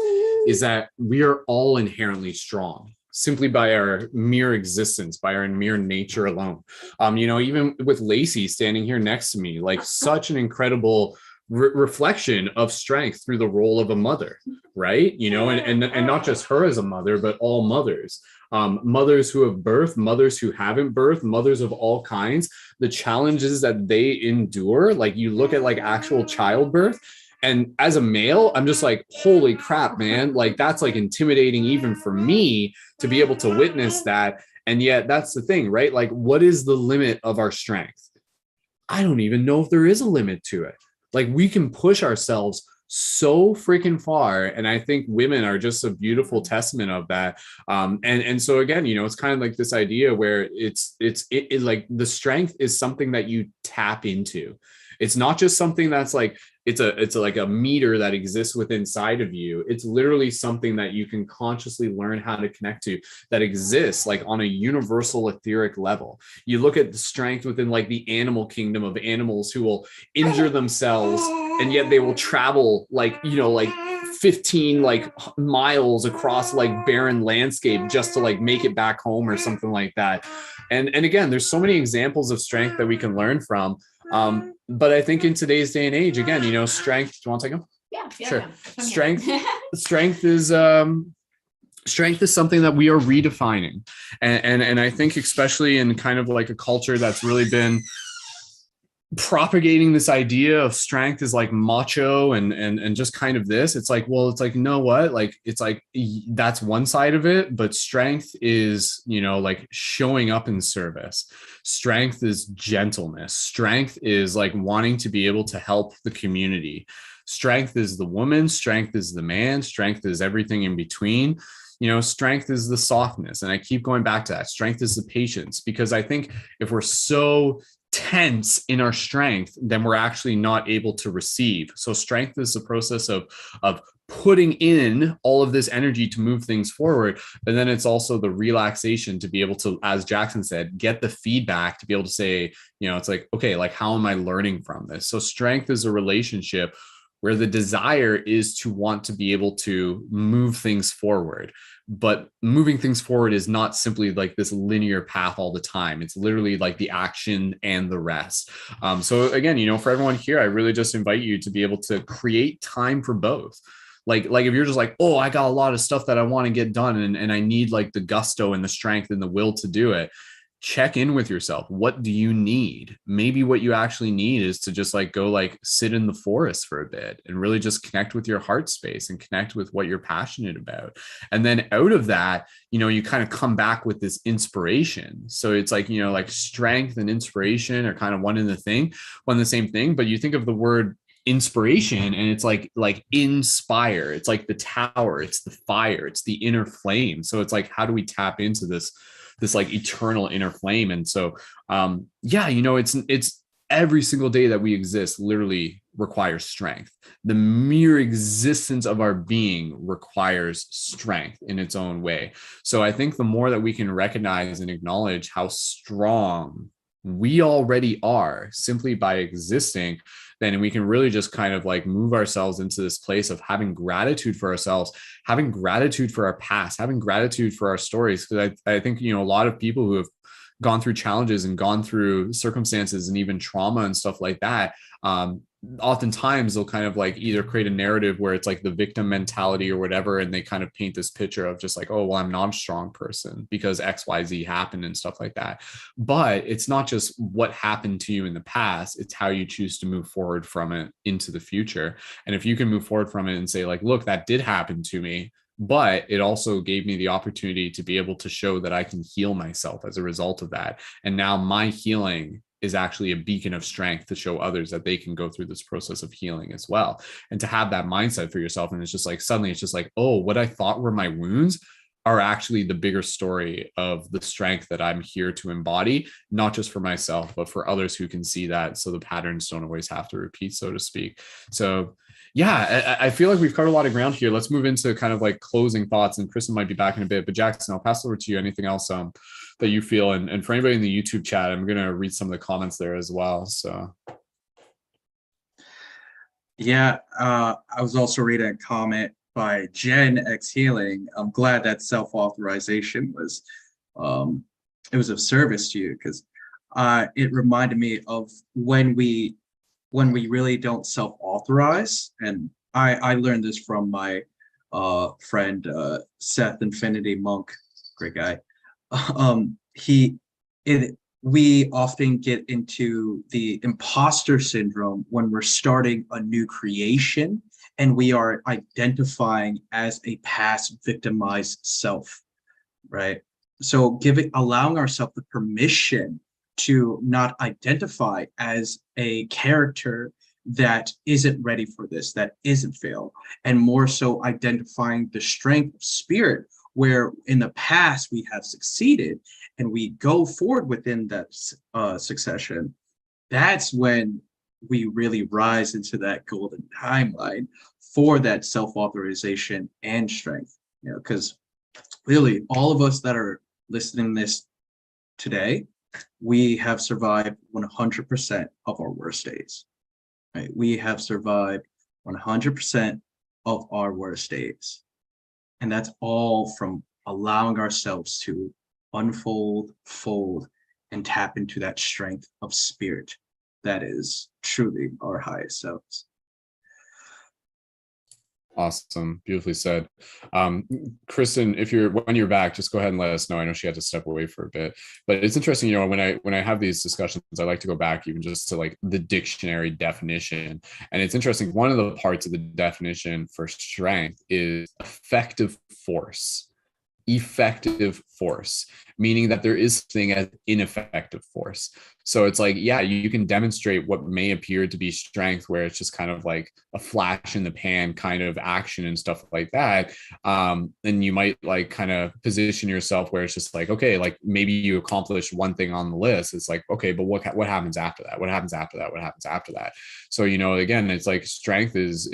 is that we are all inherently strong simply by our mere existence, by our mere nature alone. You know, even with Lacey standing here next to me, like such an incredible reflection of strength through the role of a mother, right? You know, and not just her as a mother, but all mothers. Mothers who have birthed, mothers who haven't birthed, mothers of all kinds, the challenges that they endure. Like, you look at like actual childbirth, and as a male, I'm just like, holy crap, man, like that's like intimidating even for me to be able to witness that. And yet that's the thing, right? Like, what is the limit of our strength? I don't even know if there is a limit to it. Like, we can push ourselves so freaking far. And I think women are just a beautiful testament of that. And so again, you know, it's kind of like this idea where it's like the strength is something that you tap into. It's not just something that's like, it's like a meter that exists within inside of you. It's literally something that you can consciously learn how to connect to, that exists like on a universal etheric level. You look at the strength within like the animal kingdom of animals who will injure themselves, and yet they will travel like, you know, like 15 like miles across like barren landscape just to like make it back home or something like that. And again, there's so many examples of strength that we can learn from. But I think in today's day and age, again, you know, strength. Do you want to take them? Yeah, sure. Yeah. Strength is something that we are redefining, and I think especially in kind of like a culture that's really been propagating this idea of strength is like macho and just kind of this. It's like, well, it's like, you know what, like, it's like that's one side of it, but strength is, you know, like showing up in service. Strength is gentleness. Strength is like wanting to be able to help the community. Strength is the woman. Strength is the man. Strength is everything in between. You know, strength is the softness. And I keep going back to that. Strength is the patience, because I think if we're so tense in our strength, then we're actually not able to receive. So strength is the process of putting in all of this energy to move things forward. And then it's also the relaxation to be able to, as Jackson said, get the feedback to be able to say, it's like, okay, like, how am I learning from this? So strength is a relationship where the desire is to want to be able to move things forward. But moving things forward is not simply like this linear path all the time. It's literally like the action and the rest. So again, for everyone here, I really just invite you to be able to create time for both. Like if you're just like, oh, I got a lot of stuff that I want to get done, and I need like the gusto and the strength and the will to do it. Check in with yourself. What do you need? Maybe what you actually need is to just like go like sit in the forest for a bit and really just connect with your heart space and connect with what you're passionate about. And then out of that, you kind of come back with this inspiration. So it's like, like strength and inspiration are kind of one and the same thing. But you think of the word inspiration and it's like inspire. It's like the tower, it's the fire, it's the inner flame. So it's like, how do we tap into this like eternal inner flame? And so it's every single day that we exist literally requires strength. The mere existence of our being requires strength in its own way. So I think the more that we can recognize and acknowledge how strong we already are simply by existing, then we can really just kind of like move ourselves into this place of having gratitude for ourselves, having gratitude for our past, having gratitude for our stories. Because I think, a lot of people who have gone through challenges and gone through circumstances and even trauma and stuff like that, oftentimes they'll kind of like either create a narrative where it's like the victim mentality or whatever, and they kind of paint this picture of just like, oh, well, I'm not a strong person because XYZ happened and stuff like that. But it's not just what happened to you in the past, it's how you choose to move forward from it into the future. And if you can move forward from it and say like, look, that did happen to me, but it also gave me the opportunity to be able to show that I can heal myself as a result of that. And now my healing is actually a beacon of strength to show others that they can go through this process of healing as well. And to have that mindset for yourself. And it's just like, suddenly it's just like, oh, what I thought were my wounds are actually the bigger story of the strength that I'm here to embody, not just for myself, but for others who can see that. So the patterns don't always have to repeat, so to speak. So yeah, I feel like we've covered a lot of ground here. Let's move into kind of like closing thoughts, and Kristen might be back in a bit, but Jackson, I'll pass it over to you. Anything else that you feel? And for anybody in the YouTube chat, I'm going to read some of the comments there as well. So. Yeah, I was also reading a comment by Gen X Healing. I'm glad that self-authorization was, it was of service to you, because it reminded me of when we really don't self-authorize. And I learned this from my friend Seth Infinity Monk, great guy. We often get into the imposter syndrome when we're starting a new creation and we are identifying as a past victimized self, right? So allowing ourselves the permission to not identify as a character that isn't ready for this, that isn't failed, and more so identifying the strength of spirit where in the past we have succeeded and we go forward within that succession. That's when we really rise into that golden timeline for that self-authorization and strength, because really all of us that are listening to this today, we have survived 100% of our worst days, right? We have survived 100% of our worst days. And that's all from allowing ourselves to unfold, fold, and tap into that strength of spirit that is truly our highest selves. Awesome. Beautifully said. Kristen, when you're back, just go ahead and let us know. I know she had to step away for a bit, but it's interesting, when I have these discussions, I like to go back even just to like the dictionary definition. And it's interesting. One of the parts of the definition for strength is effective force. meaning that there is something as ineffective force. So it's like, yeah, you can demonstrate what may appear to be strength, where it's just kind of like a flash in the pan kind of action and stuff like that. And you might like kind of position yourself where it's just like, okay, like maybe you accomplished one thing on the list. It's like, okay, but what happens after that? What happens after that? What happens after that? So, you know, again, it's like strength is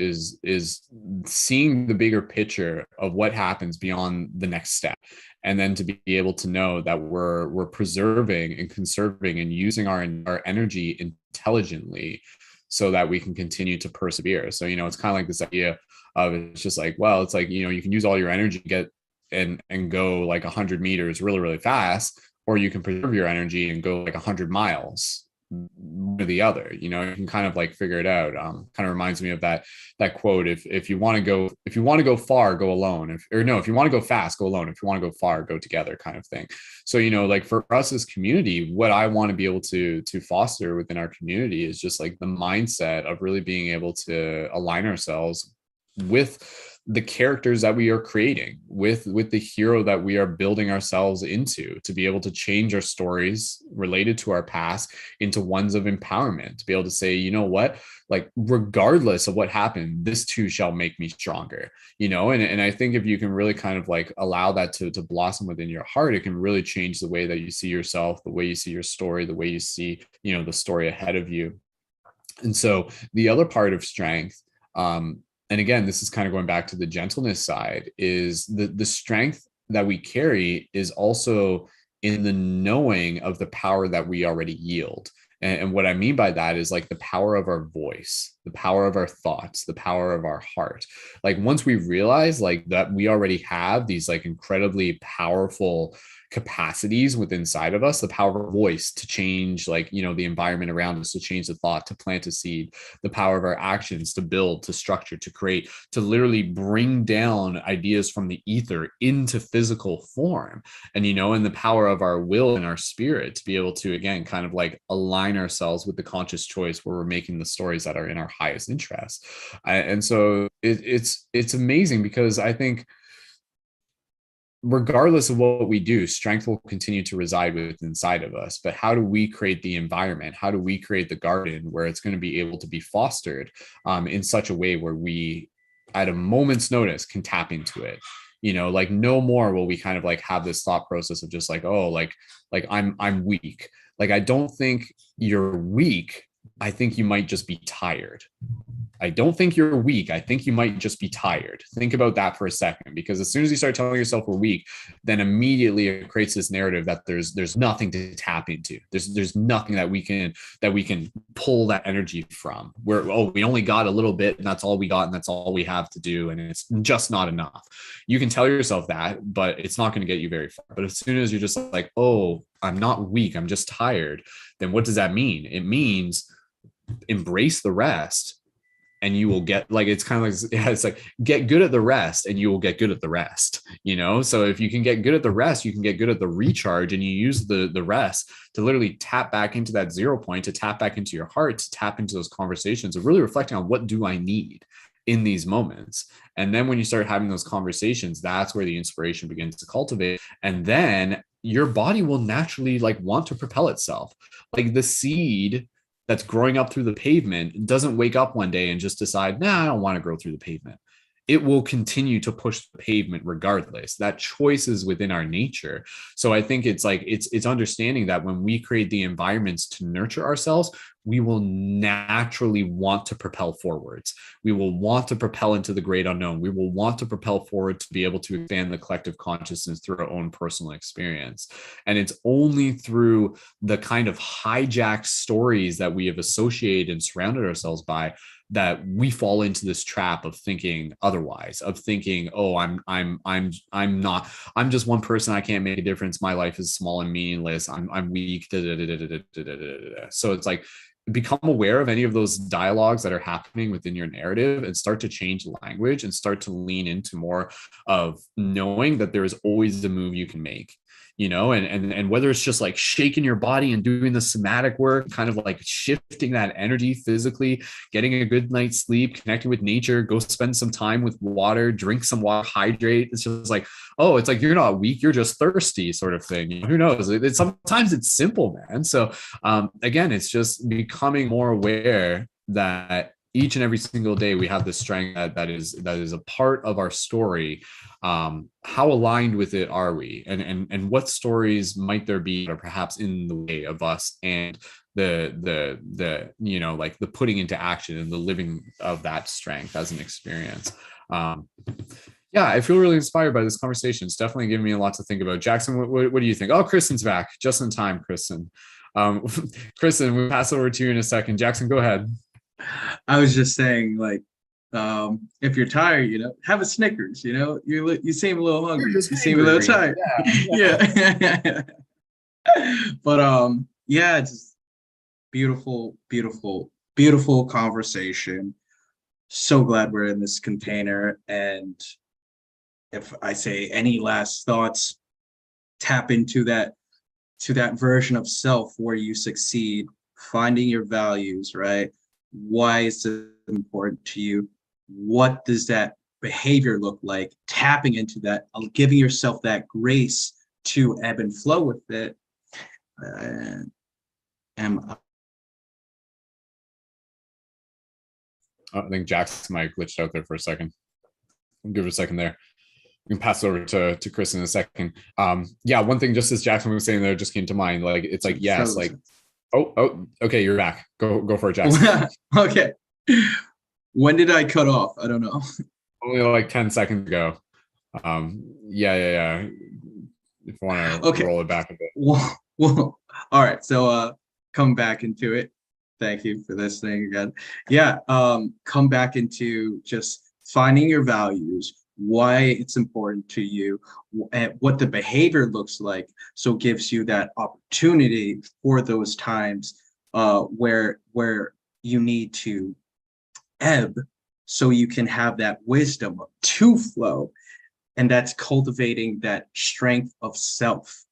seeing the bigger picture of what happens beyond the next step, and then to be able to know that we're preserving and conserving and using our energy intelligently so that we can continue to persevere. So, you know, it's kind of like this idea of, it's just like, well, it's like, you know, you can use all your energy to get and go like 100 meters really, really fast, or you can preserve your energy and go like 100 miles, one or the other. You know, you can kind of like figure it out. Kind of reminds me of that quote: if you want to go far, go alone. If you want to go fast, go alone. If you want to go far, go together, kind of thing. So, you know, like for us as community, what I want to be able to foster within our community is just like the mindset of really being able to align ourselves with the characters that we are creating, with the hero that we are building ourselves into, to be able to change our stories related to our past into ones of empowerment, to be able to say, you know what, like regardless of what happened, this too shall make me stronger, you know. And I think if you can really kind of like allow that to blossom within your heart, it can really change the way that you see yourself, the way you see your story, the way you see, you know, the story ahead of you. And so the other part of strength, and again, this is kind of going back to the gentleness side, is the strength that we carry is also in the knowing of the power that we already yield. And what I mean by that is like the power of our voice, the power of our thoughts, the power of our heart. Like once we realize like that we already have these like incredibly powerful capacities within inside of us, the power of voice to change, like, you know, the environment around us, to change the thought, to plant a seed, the power of our actions to build, to structure, to create, to literally bring down ideas from the ether into physical form. And, you know, and the power of our will and our spirit to be able to, again, kind of like align ourselves with the conscious choice where we're making the stories that are in our highest interest. And so it's amazing, because I think regardless of what we do, strength will continue to reside within inside of us. But how do we create the environment? How do we create the garden where it's going to be able to be fostered in such a way where we, at a moment's notice, can tap into it? You know, like no more will we kind of like have this thought process of just like, oh, like I'm weak. Like, I don't think you're weak. I think you might just be tired. I don't think you're weak. I think you might just be tired. Think about that for a second, because as soon as you start telling yourself we're weak, then immediately it creates this narrative that there's nothing to tap into. There's nothing that we can pull that energy from. We only got a little bit, and that's all we got, and that's all we have to do, and it's just not enough. You can tell yourself that, but it's not going to get you very far. But as soon as you're just like, oh, I'm not weak, I'm just tired, then what does that mean? It means embrace the rest, and you will get, like, it's kind of like, yeah, it's like, get good at the rest and you will get good at the rest, you know? So if you can get good at the rest, you can get good at the recharge, and you use the rest to literally tap back into that 0 point, to tap back into your heart, to tap into those conversations of really reflecting on what do I need in these moments. And then when you start having those conversations, that's where the inspiration begins to cultivate. And then your body will naturally like want to propel itself. Like the seed that's growing up through the pavement doesn't wake up one day and just decide, nah, I don't want to grow through the pavement. It will continue to push the pavement regardless. That choice is within our nature. So I think it's like, it's understanding that when we create the environments to nurture ourselves, we will naturally want to propel forwards. We will want to propel into the great unknown. We will want to propel forward to be able to expand the collective consciousness through our own personal experience. And it's only through the kind of hijacked stories that we have associated and surrounded ourselves by that we fall into this trap of thinking otherwise, of thinking, oh, I'm just one person. I can't make a difference. My life is small and meaningless. I'm weak. So it's like, become aware of any of those dialogues that are happening within your narrative, and start to change the language, and start to lean into more of knowing that there is always a move you can make. and whether it's just like shaking your body and doing the somatic work, kind of like shifting that energy physically, getting a good night's sleep, connecting with nature, go spend some time with water, drink some water, hydrate. It's just like, oh, it's like, you're not weak, you're just thirsty, sort of thing. Who knows? Sometimes it's simple, man. So again, it's just becoming more aware that each and every single day we have this strength that is a part of our story. How aligned with it are we, and what stories might there be that are perhaps in the way of us and the like the putting into action and the living of that strength as an experience. Yeah, I feel really inspired by this conversation. It's definitely giving me a lot to think about. Jackson, what do you think? Oh, Kristen's back just in time. Kristen, Kristen, we'll pass over to you in a second. Jackson, go ahead. I was just saying, like, if you're tired, have a Snickers. You seem a little hungry. You seem a little tired. Yeah. But yeah, just beautiful, beautiful, beautiful conversation. So glad we're in this container. And if I say any last thoughts, tap into that version of self where you succeed, finding your values, right? Why is it important to you? What does that behavior look like? Tapping into that, giving yourself that grace to ebb and flow with it. I think Jack's mic glitched out there for a second. I'll give it a second there. We can pass it over to Chris in a second. Yeah, one thing just as Jackson was saying there just came to mind. Like, it's like, yes, like, oh, okay, you're back. Go for it, Jackson. Okay. When did I cut off? I don't know. Only like 10 seconds ago. Yeah. If you want to roll it back a bit. Well, all right. So come back into it. Thank you for listening again. Yeah, come back into just finding your values, why it's important to you, and what the behavior looks like. So it gives you that opportunity for those times where you need to ebb, so you can have that wisdom to flow. And that's cultivating that strength of self,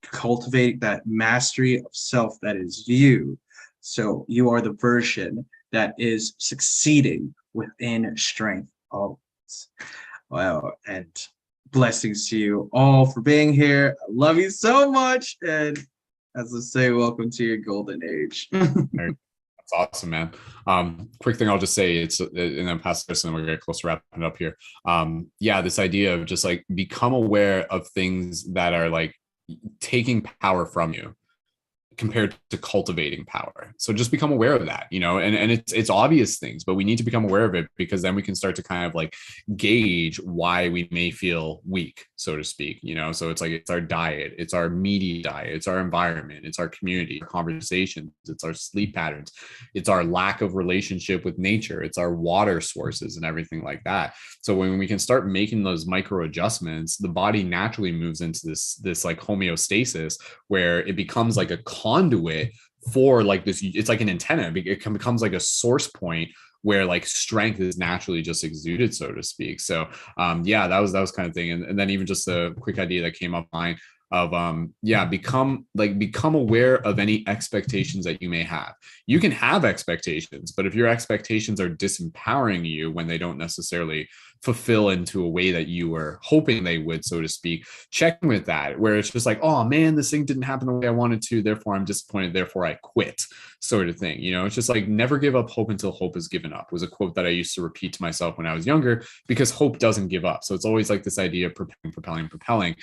cultivating that mastery of self that is you. So you are the version that is succeeding within strength always. Wow. And blessings to you all for being here. I love you so much. And as I say, welcome to your golden age. That's awesome, man. Quick thing I'll just say, and then pass this and we're getting close to wrapping it up here. Yeah, this idea of just like become aware of things that are like taking power from you compared to cultivating power. So just become aware of that, and it's obvious things, but we need to become aware of it, because then we can start to kind of like gauge why we may feel weak, so to speak, so it's like, it's our diet, it's our media diet, it's our environment, it's our community, our conversations, it's our sleep patterns, it's our lack of relationship with nature, it's our water sources and everything like that. So when we can start making those micro adjustments, the body naturally moves into this like homeostasis, where it becomes like a conduit for like this. It's like an antenna. It becomes like a source point where like strength is naturally just exuded, so to speak. So yeah, that was kind of thing. And then even just a quick idea that came up mine of become aware of any expectations that you may have. You can have expectations, but if your expectations are disempowering you when they don't necessarily fulfill into a way that you were hoping they would, so to speak, check with that, where it's just like, oh man, this thing didn't happen the way I wanted to, therefore I'm disappointed, therefore I quit, sort of thing. It's just like, never give up hope until hope is given up was a quote that I used to repeat to myself when I was younger, because hope doesn't give up. So it's always like this idea of propelling.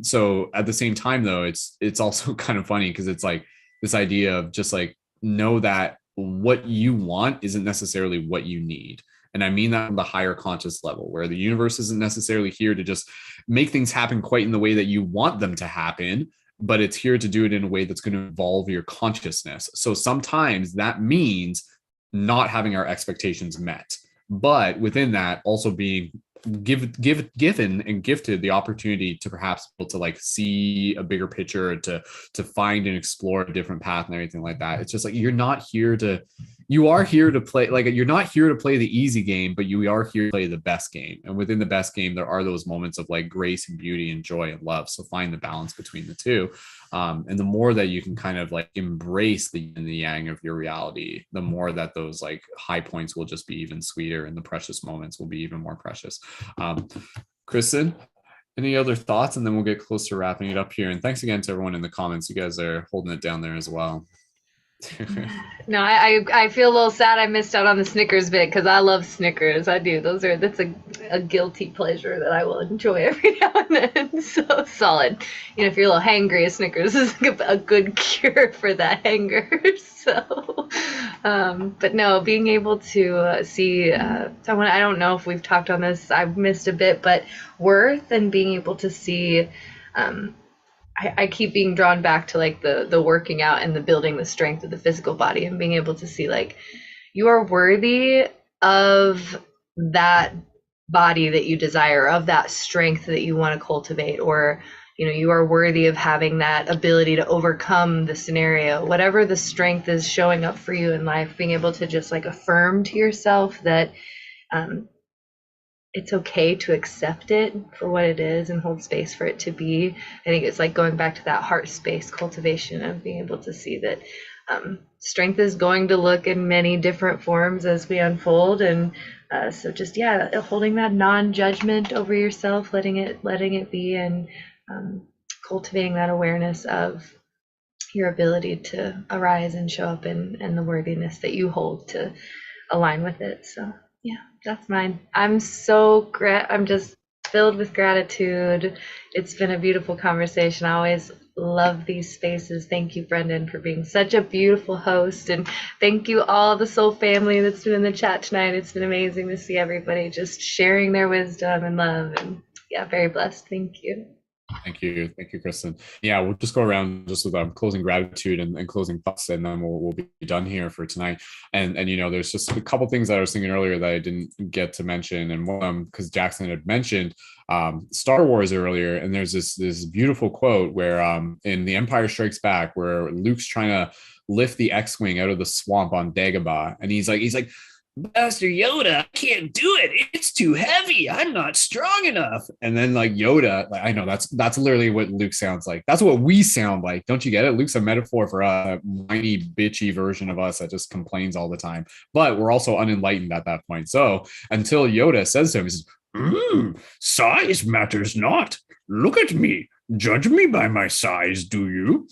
So at the same time though, it's also kind of funny, because it's like this idea of just like, know that what you want isn't necessarily what you need. And I mean that on the higher conscious level, where the universe isn't necessarily here to just make things happen quite in the way that you want them to happen, but it's here to do it in a way that's going to involve your consciousness. So sometimes that means not having our expectations met, but within that also being given and gifted the opportunity to perhaps be able to like see a bigger picture, to find and explore a different path and everything like that. It's just like, you're not here to you are here to play, like, you're not here to play the easy game, but you are here to play the best game. And within the best game, there are those moments of like grace and beauty and joy and love. So find the balance between the two. And the more that you can kind of like embrace the yin and the yang of your reality, the more that those like high points will just be even sweeter and the precious moments will be even more precious. Kristen, any other thoughts? And then we'll get close to wrapping it up here. And thanks again to everyone in the comments. You guys are holding it down there as well. No, I feel a little sad I missed out on the Snickers bit because I love Snickers. I do. That's a guilty pleasure that I will enjoy every now and then. So solid. You know, if you're a little hangry, a Snickers is a good cure for that hanger. So, but no, being able to see someone, I don't know if we've talked on this, I've missed a bit, but worth and being able to see, I keep being drawn back to like the working out and the building the strength of the physical body and being able to see like you are worthy of that body that you desire, of that strength that you want to cultivate, or you know, you are worthy of having that ability to overcome the scenario, whatever the strength is showing up for you in life, being able to just like affirm to yourself that it's okay to accept it for what it is and hold space for it to be. I think it's like going back to that heart space cultivation of being able to see that strength is going to look in many different forms as we unfold. And so just, yeah, holding that non-judgment over yourself, letting it be, and cultivating that awareness of your ability to arise and show up and the worthiness that you hold to align with it. So yeah, that's mine. I'm just filled with gratitude. It's been a beautiful conversation. I always love these spaces. Thank you, Brendon, for being such a beautiful host. And thank you all the soul family that's been in the chat tonight. It's been amazing to see everybody just sharing their wisdom and love. And yeah, very blessed. Thank you. Thank you, Kristen. Yeah, we'll just go around just with closing gratitude and closing thoughts, and then we'll be done here for tonight. And you know, there's just a couple things that I was thinking earlier that I didn't get to mention, and one of them, because Jackson had mentioned Star Wars earlier, and there's this beautiful quote where in The Empire Strikes Back, where Luke's trying to lift the X-wing out of the swamp on Dagobah, and he's like, Master Yoda, I can't do it. It's too heavy. I'm not strong enough. And then like Yoda, like, I know that's literally what Luke sounds like. That's what we sound like. Don't you get it? Luke's a metaphor for a whiny, bitchy version of us that just complains all the time. But we're also unenlightened at that point. So until Yoda says to him, he says, size matters not. Look at me. Judge me by my size, do you?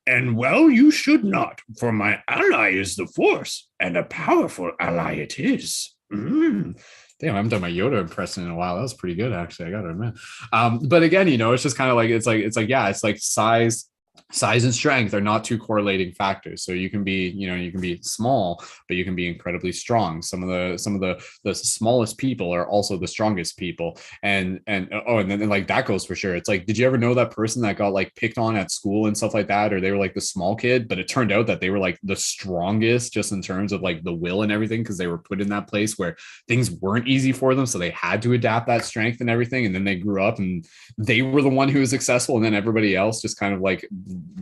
And well, you should not, for my ally is the Force, and a powerful ally it is. Damn, I haven't done my Yoda impression in a while. That was pretty good, actually. I gotta admit. But again, you know, it's just kind of like it's like size and strength are not two correlating factors. So you can be small, but you can be incredibly strong. Some of the smallest people are also the strongest people. And then like that goes for sure. It's like, did you ever know that person that got like picked on at school and stuff like that, or they were like the small kid, but it turned out that they were like the strongest just in terms of like the will and everything, because they were put in that place where things weren't easy for them, so they had to adapt that strength and everything. And then they grew up and they were the one who was successful, and then everybody else just kind of like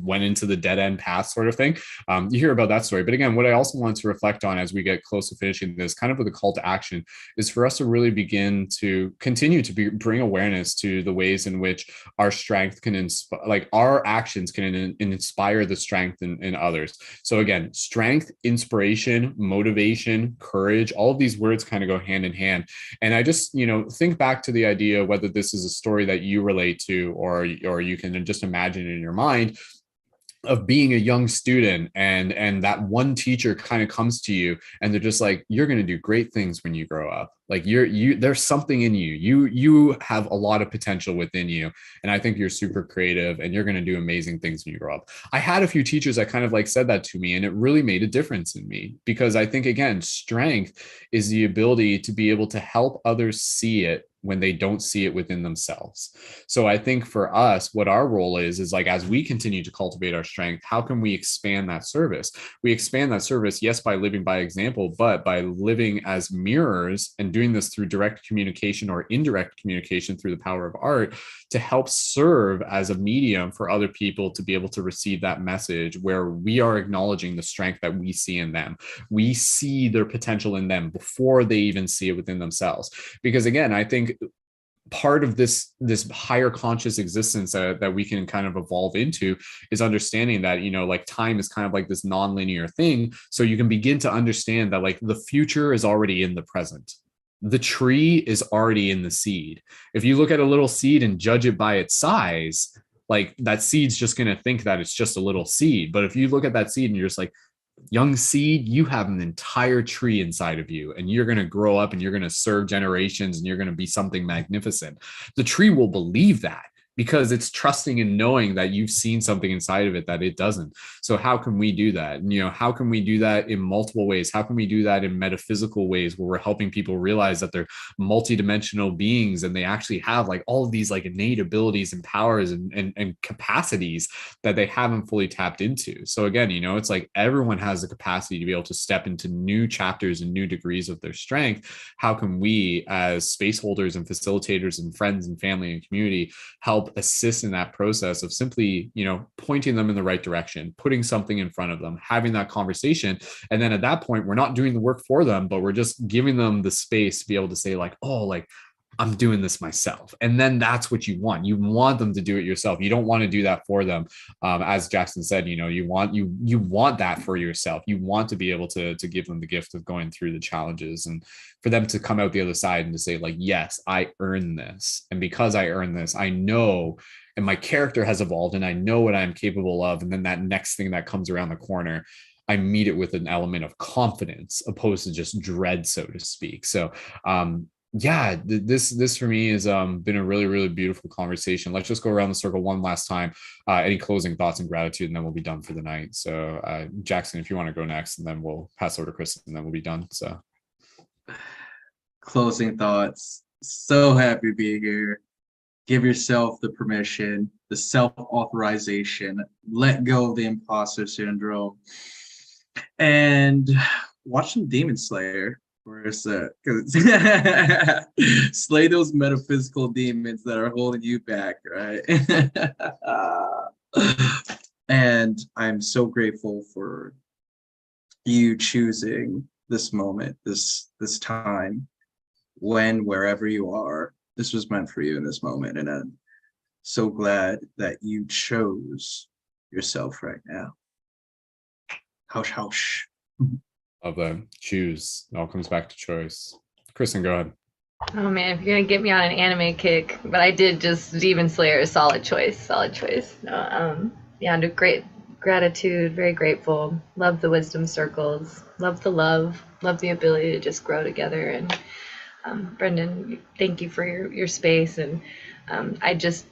went into the dead end path sort of thing. You hear about that story. But again, what I also want to reflect on as we get close to finishing this, kind of with a call to action, is for us to really begin to continue to bring awareness to the ways in which our strength can inspire, like our actions can inspire the strength in others. So again, strength, inspiration, motivation, courage, all of these words kind of go hand in hand. And I just, think back to the idea, whether this is a story that you relate to, or you can just imagine in your mind, of being a young student and that one teacher kind of comes to you and they're just like, you're going to do great things when you grow up. Like there's something in you. You have a lot of potential within you. And I think you're super creative and you're going to do amazing things when you grow up. I had a few teachers that kind of like said that to me, and it really made a difference in me, because I think, again, strength is the ability to be able to help others see it when they don't see it within themselves. So I think for us, what our role is like, as we continue to cultivate our strength, how can we expand that service? We expand that service, yes, by living by example, but by living as mirrors and doing this through direct communication or indirect communication through the power of art to help serve as a medium for other people to be able to receive that message, where we are acknowledging the strength that we see in them. We see their potential in them before they even see it within themselves. Because again, I think part of this higher conscious existence that we can kind of evolve into is understanding that, you know, like time is kind of like this non-linear thing. So you can begin to understand that like the future is already in the present. The tree is already in the seed. If you look at a little seed and judge it by its size, like that seed's just going to think that it's just a little seed. But if you look at that seed and you're just like, young seed, you have an entire tree inside of you, and you're going to grow up and you're going to serve generations and you're going to be something magnificent. The tree will believe that because it's trusting and knowing that you've seen something inside of it that it doesn't. So how can we do that? And, you know, how can we do that in multiple ways? How can we do that in metaphysical ways where we're helping people realize that they're multidimensional beings and they actually have like all of these like innate abilities and powers and capacities that they haven't fully tapped into? So again, you know, it's like everyone has the capacity to be able to step into new chapters and new degrees of their strength. How can we, as space holders and facilitators and friends and family and community, help assist in that process of simply, you know, pointing them in the right direction, putting something in front of them, having that conversation. And then at that point, we're not doing the work for them, but we're just giving them the space to be able to say like, oh, like I'm doing this myself. And then that's what you want. You want them to do it yourself. You don't want to do that for them. As Jackson said, you know, you want that for yourself. You want to be able to give them the gift of going through the challenges and for them to come out the other side and to say like, yes, I earned this. And because I earned this, I know, and my character has evolved and I know what I'm capable of. And then that next thing that comes around the corner, I meet it with an element of confidence opposed to just dread, so to speak. So, yeah, this for me has been a really, really beautiful conversation. Let's just go around the circle one last time. Any closing thoughts and gratitude, and then we'll be done for the night. So Jackson, if you want to go next, and then we'll pass over to Kristen, and then we'll be done. So closing thoughts. So happy to be here. Give yourself the permission, the self-authorization, let go of the imposter syndrome, and watch some Demon Slayer. Where it's slay those metaphysical demons that are holding you back, right? And I'm so grateful for you choosing this moment, this time, wherever you are. This was meant for you in this moment, and I'm so glad that you chose yourself right now. Hush, hush. of the choose. It all comes back to choice. Kristen, go ahead. Oh man, if you're gonna get me on an anime kick, but I did just Demon Slayer, solid choice. No, yeah, great gratitude, very grateful. Love the wisdom circles, love the love the ability to just grow together. And Brendon, thank you for your space. And I just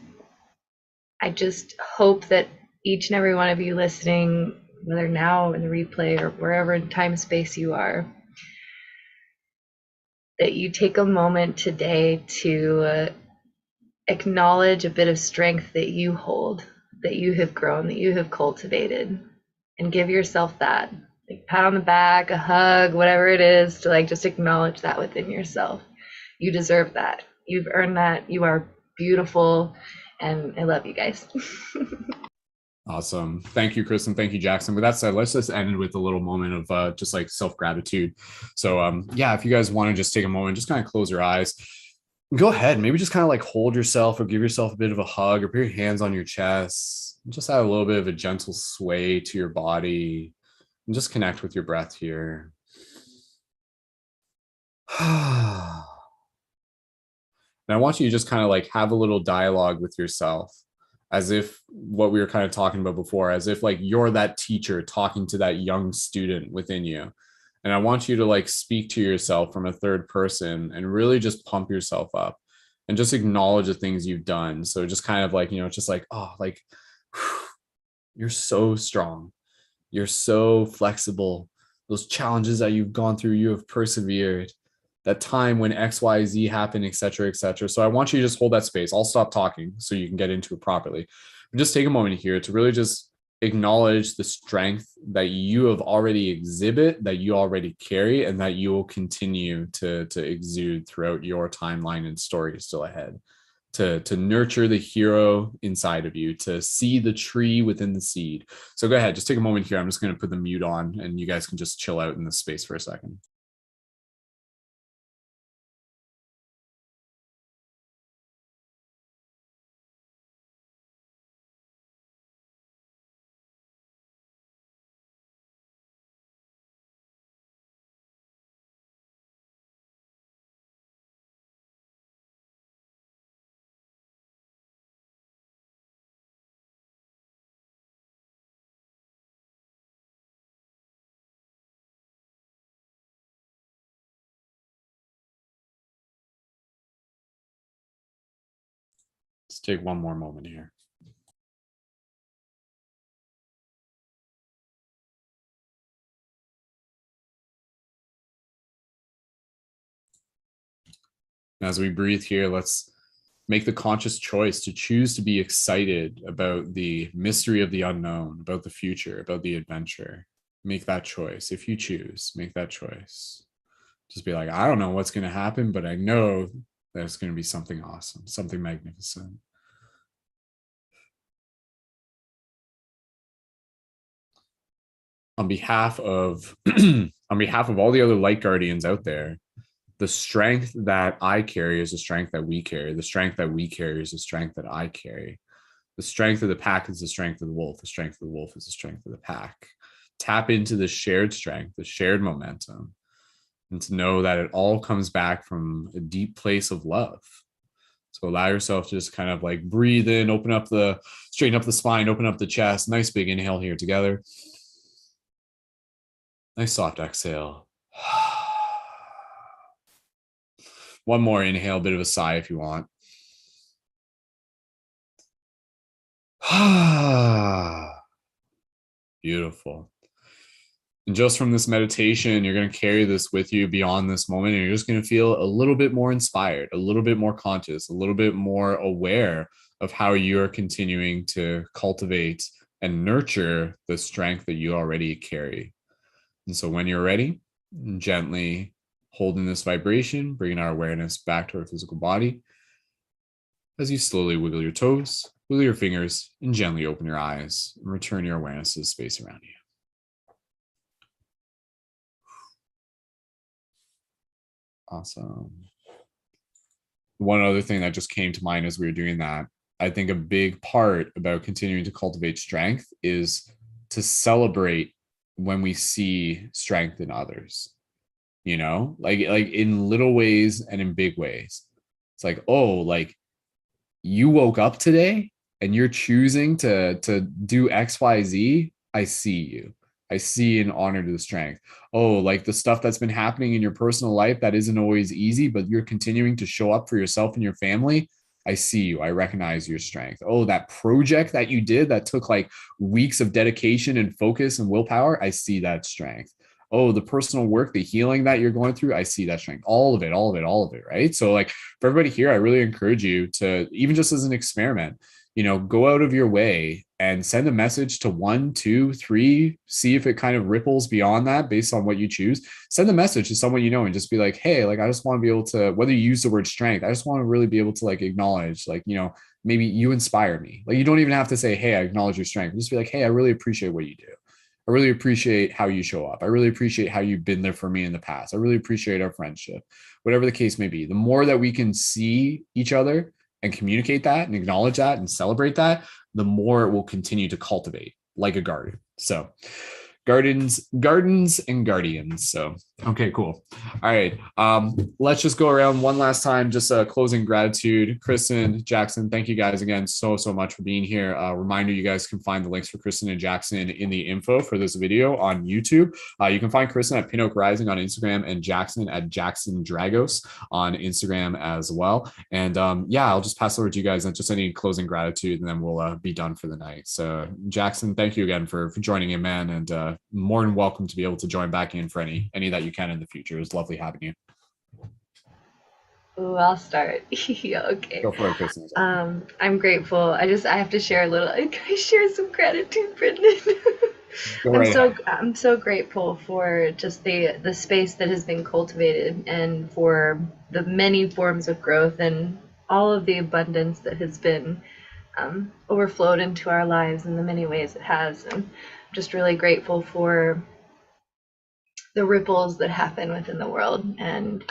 hope that each and every one of you listening, whether now in the replay or wherever in time space you are, that you take a moment today to acknowledge a bit of strength that you hold, that you have grown, that you have cultivated, and give yourself that, like, pat on the back, a hug, whatever it is, to like just acknowledge that within yourself. You deserve that. You've earned that. You are beautiful, and I love you guys. Awesome. Thank you, Kristen. Thank you, Jackson. With that said, let's just end with a little moment of just like self-gratitude. So yeah, if you guys want to just take a moment, just kind of close your eyes. Go ahead. Maybe just kind of like hold yourself or give yourself a bit of a hug or put your hands on your chest. Just add a little bit of a gentle sway to your body and just connect with your breath here. And I want you to just kind of like have a little dialogue with yourself, as if what we were kind of talking about before, as if like you're that teacher talking to that young student within you. And I want you to like speak to yourself from a third person and really just pump yourself up and just acknowledge the things you've done. So just kind of like, you know, just like, oh, like, you're so strong. You're so flexible. Those challenges that you've gone through, you have persevered. that time when XYZ happened, et cetera, et cetera. So I want you to just hold that space. I'll stop talking so you can get into it properly. But just take a moment here to really just acknowledge the strength that you have already exhibit, that you already carry, and that you will continue to exude throughout your timeline and story still ahead. To nurture the hero inside of you, to see the tree within the seed. So go ahead, just take a moment here. I'm just going to put the mute on and you guys can just chill out in this space for a second. Let's take one more moment here. As we breathe here, let's make the conscious choice to choose to be excited about the mystery of the unknown, about the future, about the adventure. Make that choice. If you choose, make that choice. Just be like, I don't know what's going to happen, but I know that it's going to be something awesome, something magnificent. On behalf of all the other light guardians out there, the strength that I carry is the strength that we carry. The strength that we carry is the strength that I carry. The strength of the pack is the strength of the wolf. The strength of the wolf is the strength of the pack. Tap into the shared strength, the shared momentum, and to know that it all comes back from a deep place of love. So allow yourself to just kind of like breathe in, straighten up the spine, open up the chest. Nice big inhale here together. Nice soft exhale. One more inhale, a bit of a sigh if you want. Beautiful. And just from this meditation, you're going to carry this with you beyond this moment, and you're just going to feel a little bit more inspired, a little bit more conscious, a little bit more aware of how you're continuing to cultivate and nurture the strength that you already carry. And so when you're ready, gently holding this vibration, bringing our awareness back to our physical body. As you slowly wiggle your toes, wiggle your fingers, and gently open your eyes and return your awareness to the space around you. Awesome. One other thing that just came to mind as we were doing that, I think a big part about continuing to cultivate strength is to celebrate when we see strength in others, you know, like in little ways and in big ways. It's like, oh, like you woke up today and you're choosing to do XYZ. I see you. I see and honor to the strength. Oh, like the stuff that's been happening in your personal life that isn't always easy, but you're continuing to show up for yourself and your family. I see you. I recognize your strength. Oh, that project that you did that took like weeks of dedication and focus and willpower. I see that strength. Oh, the personal work, the healing that you're going through. I see that strength. All of it. Right. So like for everybody here, I really encourage you to, even just as an experiment, you know, go out of your way and send a message to 1, 2, 3, see if it kind of ripples beyond that based on what you choose. Send a message to someone you know and just be like, hey, like, I just want to be able to, whether you use the word strength, I just want to really be able to like acknowledge, like, you know, maybe you inspire me. Like, you don't even have to say, hey, I acknowledge your strength. Just be like, hey, I really appreciate what you do. I really appreciate how you show up. I really appreciate how you've been there for me in the past. I really appreciate our friendship, whatever the case may be. The more that we can see each other and communicate that and acknowledge that and celebrate that, the more it will continue to cultivate like a garden. So gardens and guardians. So, okay, cool. All right. Let's just go around one last time, just a closing gratitude. Kristen, Jackson, thank you guys again so much for being here. Reminder, you guys can find the links for Kristen and Jackson in the info for this video on YouTube. You can find Kristen at Pinoak Rising on Instagram and Jackson at Jackson Dragos on Instagram as well. And yeah, I'll just pass over to you guys and just any closing gratitude, and then we'll be done for the night. So Jackson, thank you again for joining in, man. And more than welcome to be able to join back in for any that you can in the future. It was lovely having you. Ooh, I'll start. Okay. Go for it, Kristen. I'm grateful. I have to share a little. Can I share some gratitude, Brendon? Go right ahead. I'm so grateful for just the space that has been cultivated and for the many forms of growth and all of the abundance that has been overflowed into our lives in the many ways it has. And I'm just really grateful for the ripples that happen within the world and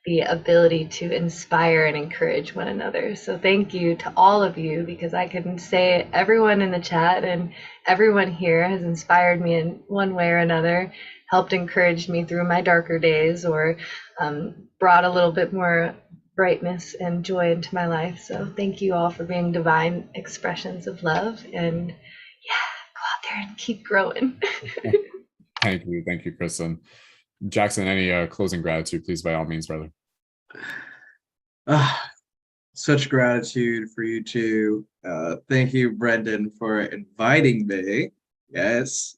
the ability to inspire and encourage one another. So thank you to all of you, because I can say everyone in the chat and everyone here has inspired me in one way or another, helped encourage me through my darker days, or brought a little bit more brightness and joy into my life. So thank you all for being divine expressions of love, and yeah, go out there and keep growing. Thank you, Kristen. Jackson, any closing gratitude, please, by all means, brother. Such gratitude for you too. Thank you, Brendon, for inviting me. Yes,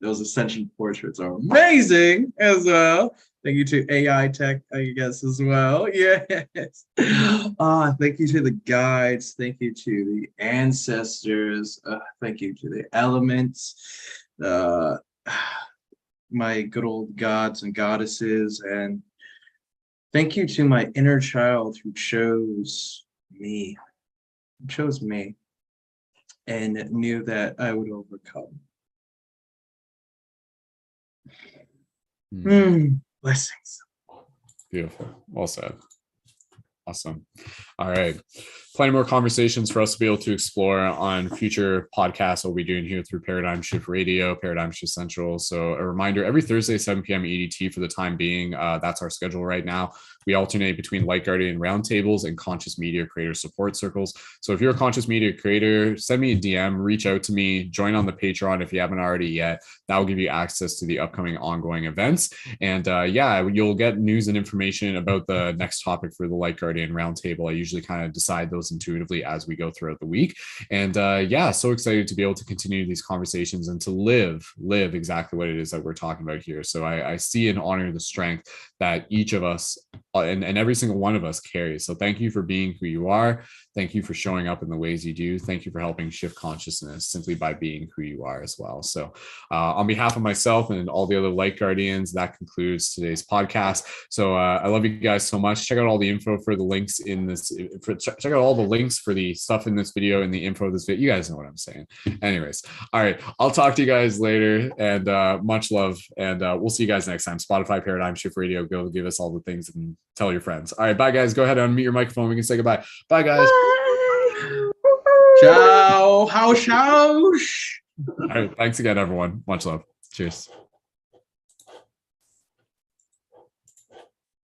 those ascension portraits are amazing as well. Thank you to AI Tech, I guess, as well. Yes. Thank you to the guides. Thank you to the ancestors. Thank you to the elements. My good old gods and goddesses, and thank you to my inner child who chose me, and knew that I would overcome. Blessings. Beautiful. Well said. Awesome. All right. Plenty more conversations for us to be able to explore on future podcasts we'll be doing here through Paradigm Shift Radio, Paradigm Shift Central. So a reminder, every Thursday, 7 p.m. EDT for the time being. That's our schedule right now. We alternate between Light Guardian roundtables and conscious media creator support circles. So if you're a conscious media creator, send me a DM, reach out to me, join on the Patreon if you haven't already yet. That will give you access to the upcoming ongoing events. And you'll get news and information about the next topic for the Light Guardian roundtable. I usually kind of decide those intuitively as we go throughout the week. And so excited to be able to continue these conversations and to live exactly what it is that we're talking about here. So I see and honor the strength that each of us and every single one of us carries. So thank you for being who you are. Thank you for showing up in the ways you do. Thank you for helping shift consciousness simply by being who you are as well. So on behalf of myself and all the other Light Guardians, that concludes today's podcast. So I love you guys so much. Check out all the info for the links in this. Check out all the links for the stuff in this video and the info of this video. You guys know what I'm saying. Anyways, all right. I'll talk to you guys later, and much love. And we'll see you guys next time. Spotify, Paradigm Shift Radio. Go give us all the things and tell your friends. All right. Bye, guys. Go ahead and unmute your microphone. We can say goodbye. Bye, guys. Bye. Ciao. How. All right. Thanks again, everyone. Much love. Cheers.